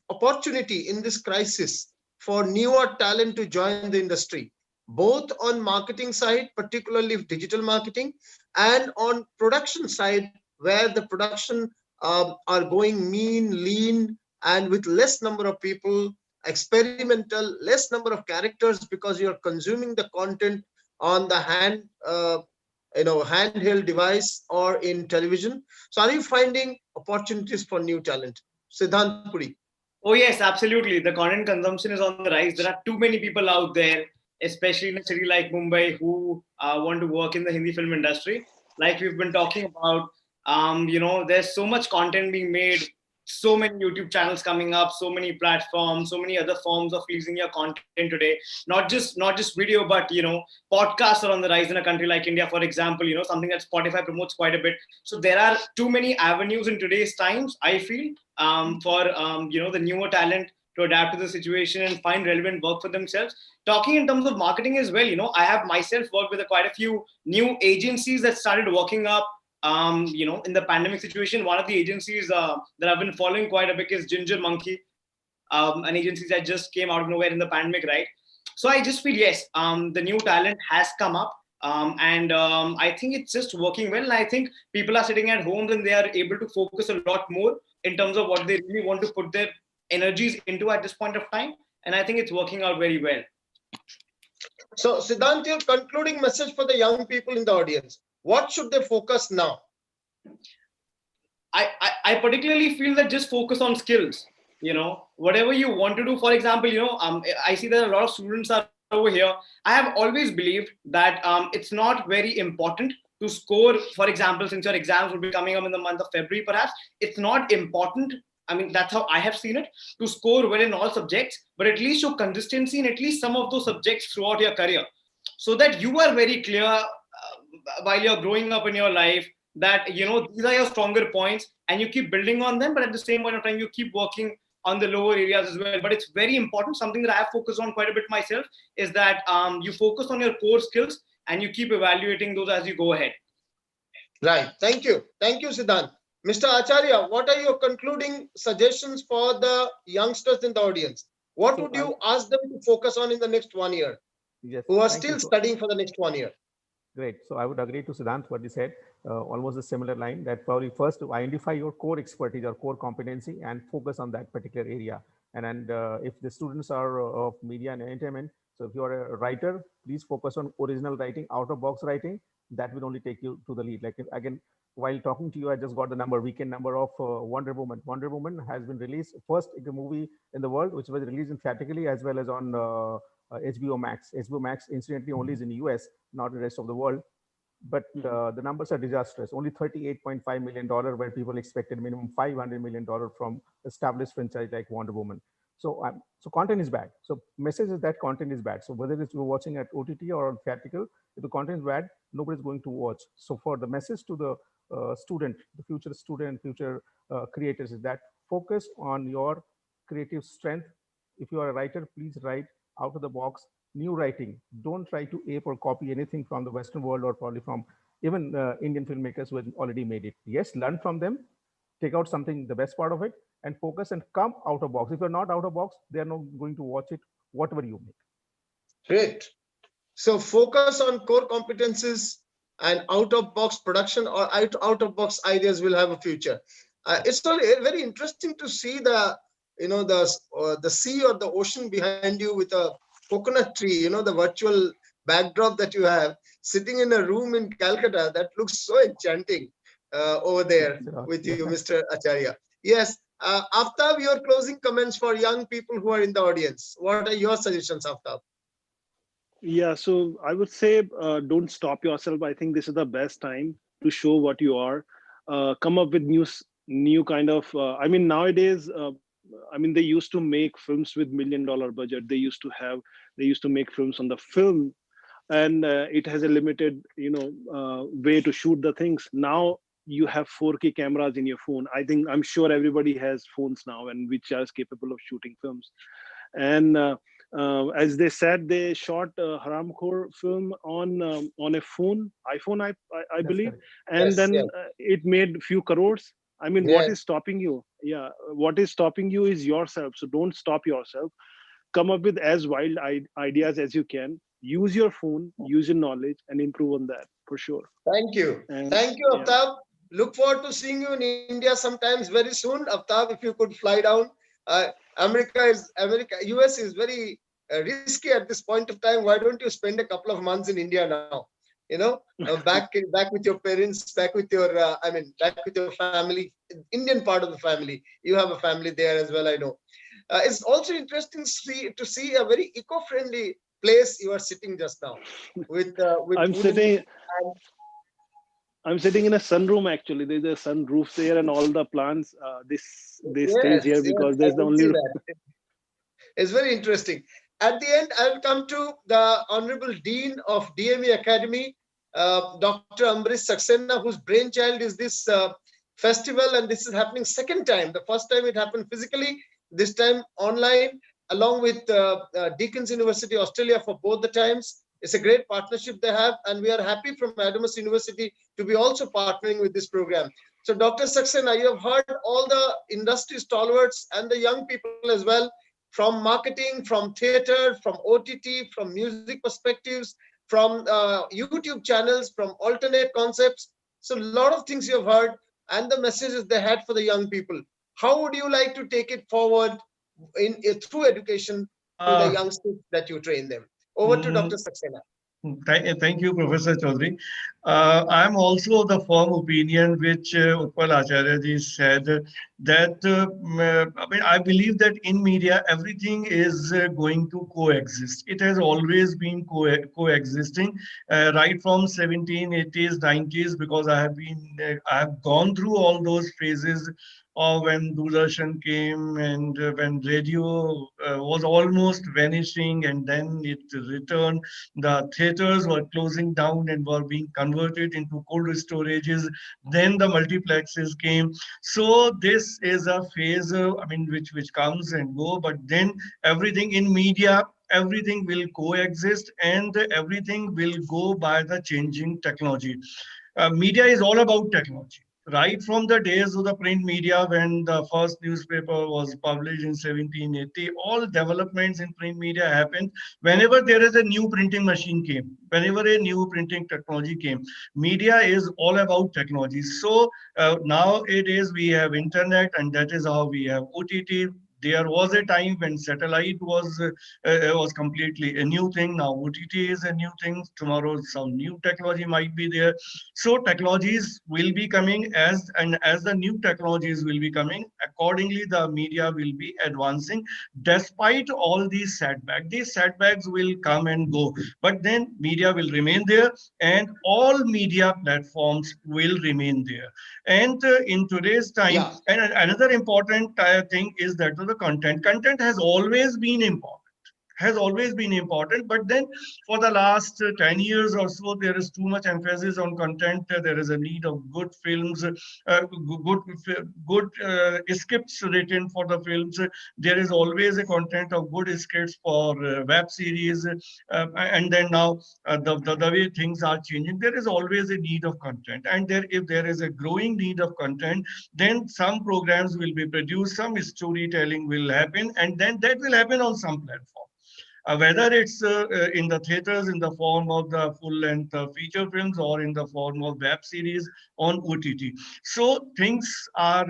opportunity in this crisis for newer talent to join the industry, both on marketing side, particularly digital marketing, and on production side, where the production are going lean, and with less number of people, experimental, less number of characters, because you're consuming the content on the handheld device or in television. So are you finding opportunities for new talent? Siddhant Puri. Oh yes, absolutely. The content consumption is on the rise. There are too many people out there, especially in a city like Mumbai, who want to work in the Hindi film industry. Like we've been talking about, there's so much content being made, so many YouTube channels coming up, so many platforms, so many other forms of releasing your content today. Not just video, but podcasts are on the rise in a country like India, for example. Something that Spotify promotes quite a bit. So there are too many avenues in today's times, I feel, for the newer talent to adapt to the situation and find relevant work for themselves. Talking in terms of marketing as well, I have myself worked with quite a few new agencies that started working up in the pandemic situation. One of the agencies that I've been following quite a bit is Ginger Monkey, an agency that just came out of nowhere in the pandemic, right? So I just feel, yes, the new talent has come up, and I think it's just working well. And I think people are sitting at homes and they are able to focus a lot more in terms of what they really want to put their energies into at this point of time. And I think it's working out very well. So Siddhant, your concluding message for the young people in the audience, what should they focus now? I particularly feel that just focus on skills. Whatever you want to do. For example, I see that a lot of students are over here, I have always believed that it's not very important to score. For example, since your exams will be coming up in the month of February, perhaps, it's not important. I mean, that's how I have seen it, to score well in all subjects, but at least show consistency in at least some of those subjects throughout your career, so that you are very clear while you're growing up in your life that, you know, these are your stronger points and you keep building on them, but at the same point of time, you keep working on the lower areas as well. But it's very important, something that I have focused on quite a bit myself, is that you focus on your core skills and you keep evaluating those as you go ahead. Right. Thank you. Thank you, Siddhant. Mr. Acharya, what are your concluding suggestions for the youngsters in the audience? What would you ask them to focus on in the next 1 year, who are still studying for the next 1 year? Great. So I would agree to Siddhant what he said, almost a similar line, that probably first to identify your core expertise or core competency and focus on that particular area. And if the students are of media and entertainment, so if you are a writer, please focus on original writing, out of box writing. That will only take you to the lead. Like again, while talking to you, I just got the weekend number of Wonder Woman. Wonder Woman has been released first movie in the world, which was released in theatrically as well as on HBO Max. HBO Max, incidentally, only is in the US, not in the rest of the world. But the numbers are disastrous. Only $38.5 million, where people expected minimum $500 million from established franchise like Wonder Woman. So, so content is bad. So message is that content is bad. So whether it's you're watching at OTT or on theatrical, if the content is bad, nobody's going to watch. So for the message to the student, the future student, future creators, is that focus on your creative strength. If you are a writer, please write out of the box, new writing. Don't try to ape or copy anything from the Western world or probably from even Indian filmmakers who have already made it. Yes, learn from them, take out something, the best part of it, and focus and come out of box. If you're not out of box, they're not going to watch it, whatever you make. Great. So focus on core competencies, and out of box production or out of box ideas will have a future. It's very interesting to see the, you know, the sea or the ocean behind you with a coconut tree, you know, the virtual backdrop that you have sitting in a room in Calcutta. That looks so enchanting over there with you, Mr. Acharya. Yes. Aftab, your closing comments for young people who are in the audience. What are your suggestions, Aftab? Yeah, so I would say don't stop yourself. I think this is the best time to show what you are. Come up with new kind of. I mean, nowadays, I mean, they used to make films with $1 million budget. They used to make films on the film, and it has a limited, way to shoot the things. Now you have 4K cameras in your phone. I'm sure everybody has phones now, and which are capable of shooting films. And as they said, they shot a Haramkhor film on a phone, iPhone, I believe, and then it made few crores. I mean, what is stopping you? Yeah, what is stopping you is yourself. So don't stop yourself. Come up with as wild ideas as you can. Use your phone, use your knowledge, and improve on that for sure. Thank you. Thank you, Aftab. Look forward to seeing you in India sometimes very soon. Aftab, if you could fly down. US is very risky at this point of time. Why don't you spend a couple of months in India now? You know, back with your parents, back with your, back with your family, Indian part of the family. You have a family there as well, I know. It's also interesting to see a very eco-friendly place you are sitting just now. I'm sitting in a sunroom actually. There's a sunroof there, and all the plants they stays here because there's the only. It's very interesting. At the end, I'll come to the Honorable Dean of DME Academy, Dr. Ambrish Saxena, whose brainchild is this festival, and this is happening second time. The first time it happened physically, this time online, along with Deacon's University Australia for both the times. It's a great partnership they have, and we are happy from Adamus University to be also partnering with this program. So Dr. Saxena, you have heard all the industry stalwarts and the young people as well, from marketing, from theater, from OTT, from music perspectives, from YouTube channels, from alternate concepts. So a lot of things you have heard and the messages they had for the young people. How would you like to take it forward through education to the youngsters that you train them? Over to Dr. Saxena. Thank you, Professor Chaudhary. I'm also of the firm opinion which Utpal Acharya ji said that I mean I believe that in media everything is going to coexist. It has always been coexisting right from 1780s, 90s because I have gone through all those phases of when Doordarshan came and when radio was almost vanishing and then it returned. The theaters were closing down and were being converted into cold storages. Then the multiplexes came. So this is a phase, I mean, which comes and go. But then everything in media, everything will coexist and everything will go by the changing technology. Media is all about technology. Right from the days of the print media, when the first newspaper was published in 1780, all developments in print media happened whenever there is a new printing machine came, whenever a new printing technology came. Media is all about technology. So nowadays we have internet, and that is how we have OTT. There was a time when satellite was completely a new thing. Now OTT is a new thing. Tomorrow some new technology might be there. So technologies will be coming as the new technologies will be coming. Accordingly, the media will be advancing. Despite all these setbacks will come and go. But then media will remain there, and all media platforms will remain there. And in today's time, Yeah. and another important thing is that the content. Content has always been important, but then for the last 10 years or so there is too much emphasis on content. There is a need of good films, good scripts written for the films. There is always a content of good scripts for web series, and then now the way things are changing, there is always a need of content, and there if there is a growing need of content, then some programs will be produced, some storytelling will happen, and then that will happen on some platform. Whether it's in the theaters in the form of the full-length feature films or in the form of web series on OTT. So things are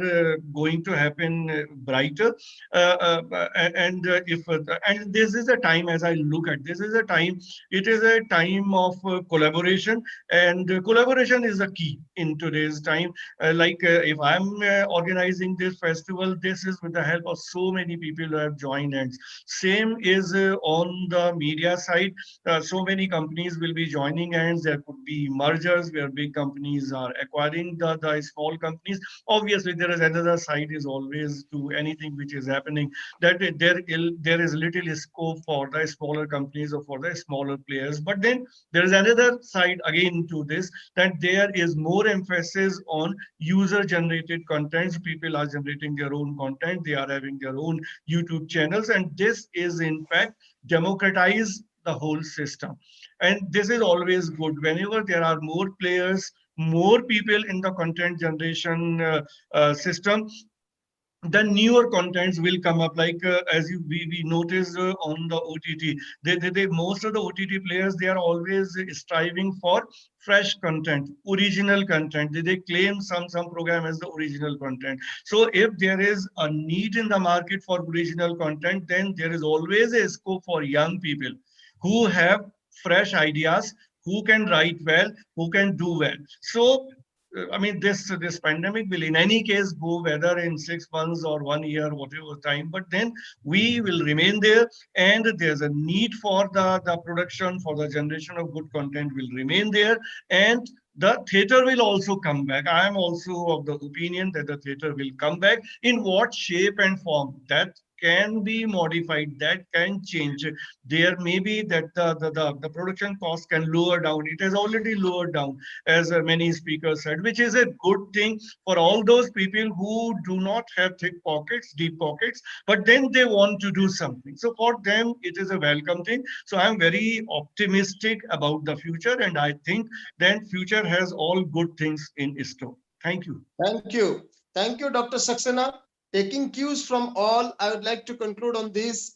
going to happen brighter, and if and this is a time, as I look at this is a time, it is a time of collaboration, and collaboration is the key in today's time. If I'm organizing this festival, this is with the help of so many people who have joined hands. Same is on the media side. So many companies will be joining hands. There could be mergers where big companies are acquiring the small companies. Obviously, there is another side is always to anything which is happening that there is little scope for the smaller companies or for the smaller players. But then there is another side again to this, that there is more emphasis on user generated contents. People are generating their own content. They are having their own YouTube channels, and this is in fact democratize the whole system. And this is always good. Whenever there are more players, more people in the content generation system, the newer contents will come up. Like as we noticed on the OTT, most of the OTT players, they are always striving for fresh content, original content. They claim some program as the original content. So if there is a need in the market for original content, then there is always a scope for young people who have fresh ideas, who can write well, who can do well. So I mean, this pandemic will in any case go, whether in 6 months or 1 year, whatever time. But then we will remain there, and there's a need for the production, for the generation of good content will remain there, and the theater will also come back. I am also of the opinion that the theater will come back. In what shape and form, that can be modified, that can change. There may be that the production cost can lower down. It has already lowered down, as many speakers said, which is a good thing for all those people who do not have thick pockets, deep pockets, but then they want to do something. So for them, it is a welcome thing. So I'm very optimistic about the future, and I think then future has all good things in store. Thank you. Thank you. Thank you, Dr. Saxena. Taking cues from all, I would like to conclude on this,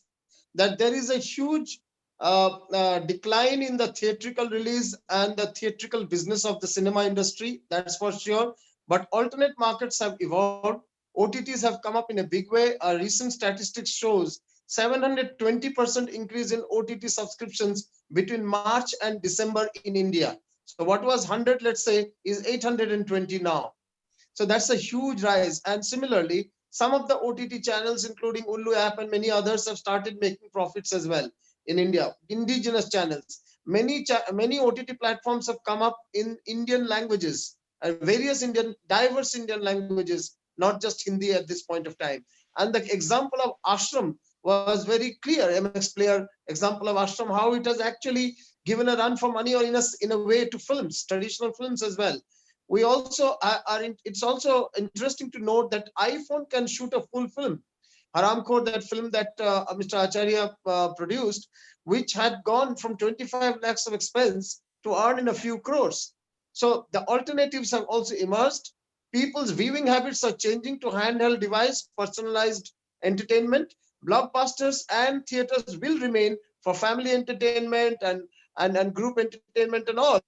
that there is a huge decline in the theatrical release and the theatrical business of the cinema industry, that's for sure. But alternate markets have evolved. OTTs have come up in a big way. A recent statistics shows 720% increase in OTT subscriptions between March and December in India. So what was 100, let's say, is 820 now. So that's a huge rise. And similarly, some of the OTT channels, including Ullu app and many others, have started making profits as well in India. Indigenous channels. Many OTT platforms have come up in Indian languages, various diverse Indian languages, not just Hindi at this point of time. And the example of Ashram was very clear. MX Player example of Ashram, how it has actually given a run for money, or in a way, to films, traditional films as well. We also it's also interesting to note that iPhone can shoot a full film. Haramkhor, that film that Mr. Acharya produced, which had gone from 25 lakhs of expense to earn in a few crores. So the alternatives have also emerged. People's viewing habits are changing to handheld device, personalized entertainment. Blockbusters and theaters will remain for family entertainment and group entertainment and all.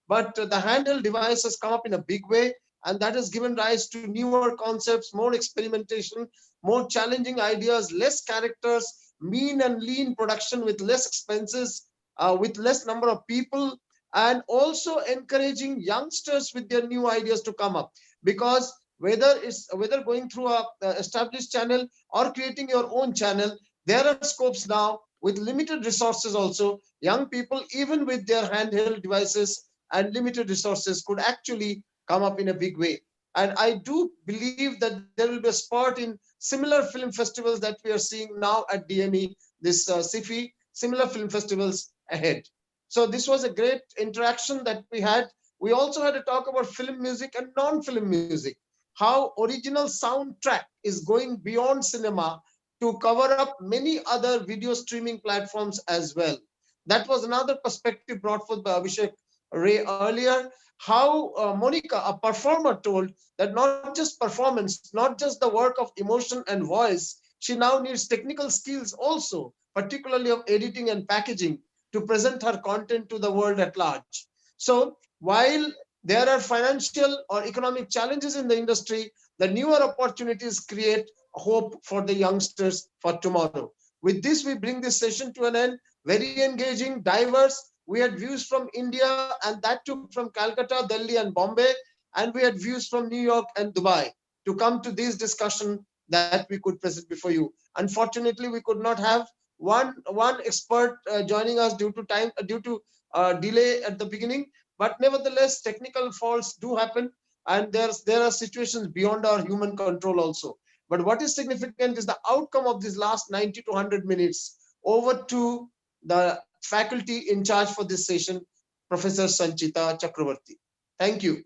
But the handheld device has come up in a big way, and that has given rise to newer concepts, more experimentation, more challenging ideas, less characters, mean and lean production with less expenses, with less number of people, and also encouraging youngsters with their new ideas to come up. Because whether going through a established channel or creating your own channel, there are scopes now with limited resources also. Young people, even with their handheld devices and limited resources, could actually come up in a big way. And I do believe that there will be a spurt in similar film festivals that we are seeing now at DME, this CIFFI, similar film festivals ahead. So this was a great interaction that we had. We also had a talk about film music and non-film music, how original soundtrack is going beyond cinema to cover up many other video streaming platforms as well. That was another perspective brought forth by Abhishek Ray earlier, how Monica, a performer, told that not just performance, not just the work of emotion and voice, she now needs technical skills also, particularly of editing and packaging, to present her content to the world at large. So while there are financial or economic challenges in the industry, the newer opportunities create hope for the youngsters for tomorrow. With this, we bring this session to an end. Very engaging, diverse. We had views from India, and that too from Calcutta, Delhi, and Bombay. And we had views from New York and Dubai to come to this discussion that we could present before you. Unfortunately, we could not have one expert joining us due to delay at the beginning. But nevertheless, technical faults do happen, and there are situations beyond our human control also. But what is significant is the outcome of these last 90 to 100 minutes. Over to the faculty in charge for this session, Professor Sanchita Chakravarti. Thank you.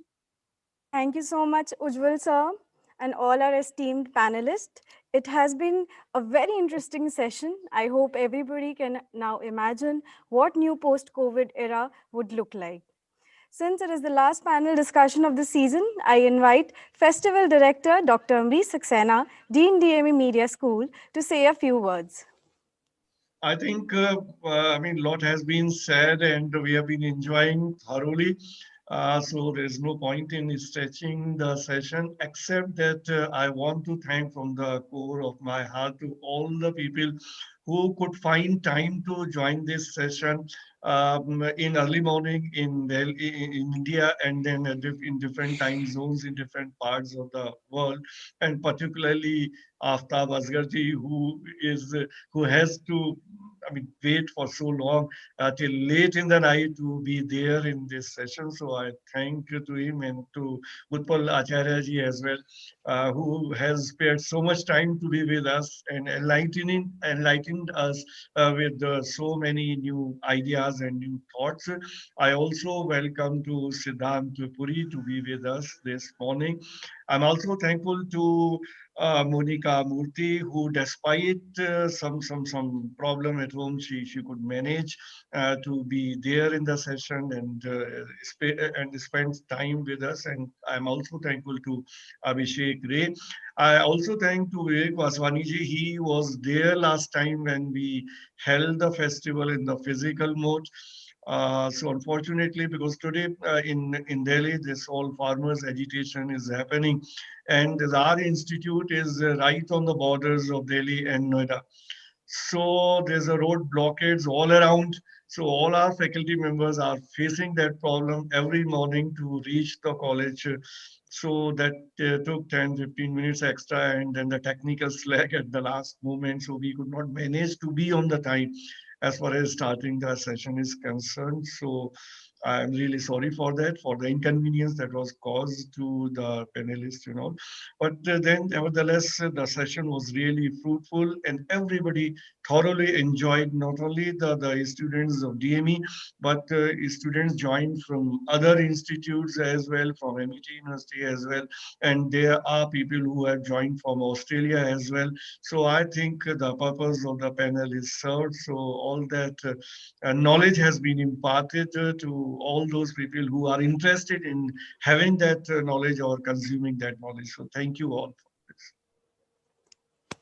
Thank you so much, Ujjwal sir, and all our esteemed panelists. It has been a very interesting session. I hope everybody can now imagine what new post-COVID era would look like. Since it is the last panel discussion of the season, I invite Festival Director Dr. Amri Saxena, Dean DME Media School, to say a few words. I think, I mean, a lot has been said and we have been enjoying thoroughly. So there's no point in stretching the session, except that I want to thank from the core of my heart to all the people who could find time to join this session in early morning in Delhi, in India, and then in different time zones in different parts of the world, and particularly Aftab Asgarji, who has to, I mean, wait for so long till late in the night to be there in this session. So I thank to him and to Utpal Acharya ji as well, who has spared so much time to be with us and enlightened us with so many new ideas and new thoughts. I also welcome to Siddhant Puri to be with us this morning. I'm also thankful to Monica Murthy, who, despite some problem at home, she could manage to be there in the session and spend time with us. And I'm also thankful to Abhishek Ray. I also thank to Vivek Vaswani ji. He was there last time when we held the festival in the physical mode. So unfortunately, because today in Delhi, this all farmers agitation is happening, and our institute is right on the borders of Delhi and Noida. So there's a road blockades all around. So all our faculty members are facing that problem every morning to reach the college. So that took 10-15 minutes extra, and then the technical slack at the last moment. So we could not manage to be on the time as far as starting the session is concerned. So I'm really sorry for that, for the inconvenience that was caused to the panelists, But then, nevertheless, the session was really fruitful, and everybody thoroughly enjoyed, not only the students of DME, but students joined from other institutes as well, from MIT University as well. And there are people who have joined from Australia as well. So I think the purpose of the panel is served. So all that knowledge has been imparted to all those people who are interested in having that knowledge or consuming that knowledge. So thank you all for this.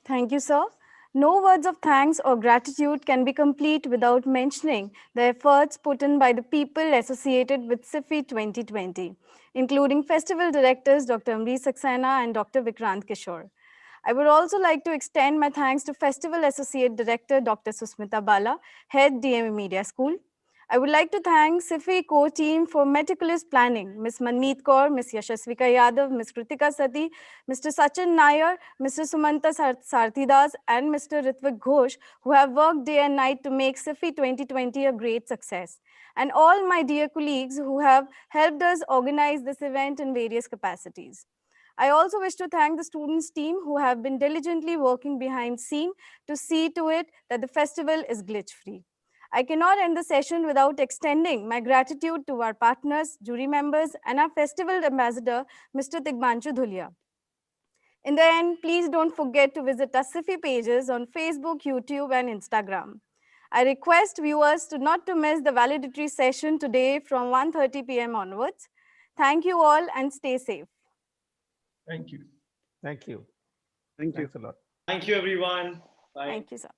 Thank you, sir. No words of thanks or gratitude can be complete without mentioning the efforts put in by the people associated with CIFFI 2020, including festival directors Dr. Amri Saxena and Dr. Vikrant Kishore. I would also like to extend my thanks to Festival Associate Director Dr. Susmita Bala, Head DME Media School. I would like to thank CIFFI core team for meticulous planning, Ms. Manmeet Kaur, Ms. Yashasvika Yadav, Ms. Kritika Sati, Mr. Sachin Nair, Mr. Sumanta Sarthidas, and Mr. Ritvik Ghosh, who have worked day and night to make CIFFI 2020 a great success. And all my dear colleagues who have helped us organize this event in various capacities. I also wish to thank the students team who have been diligently working behind scene to see to it that the festival is glitch-free. I cannot end the session without extending my gratitude to our partners, jury members, and our festival ambassador, Mr. Tigmanchu Dhulia. In the end, please don't forget to visit our CIFFI pages on Facebook, YouTube, and Instagram. I request viewers not to miss the valedictory session today from 1:30 p.m. onwards. Thank you all and stay safe. Thank you. Thank you. Thank you. Thanks a lot. Thank you, everyone. Bye. Thank you, sir.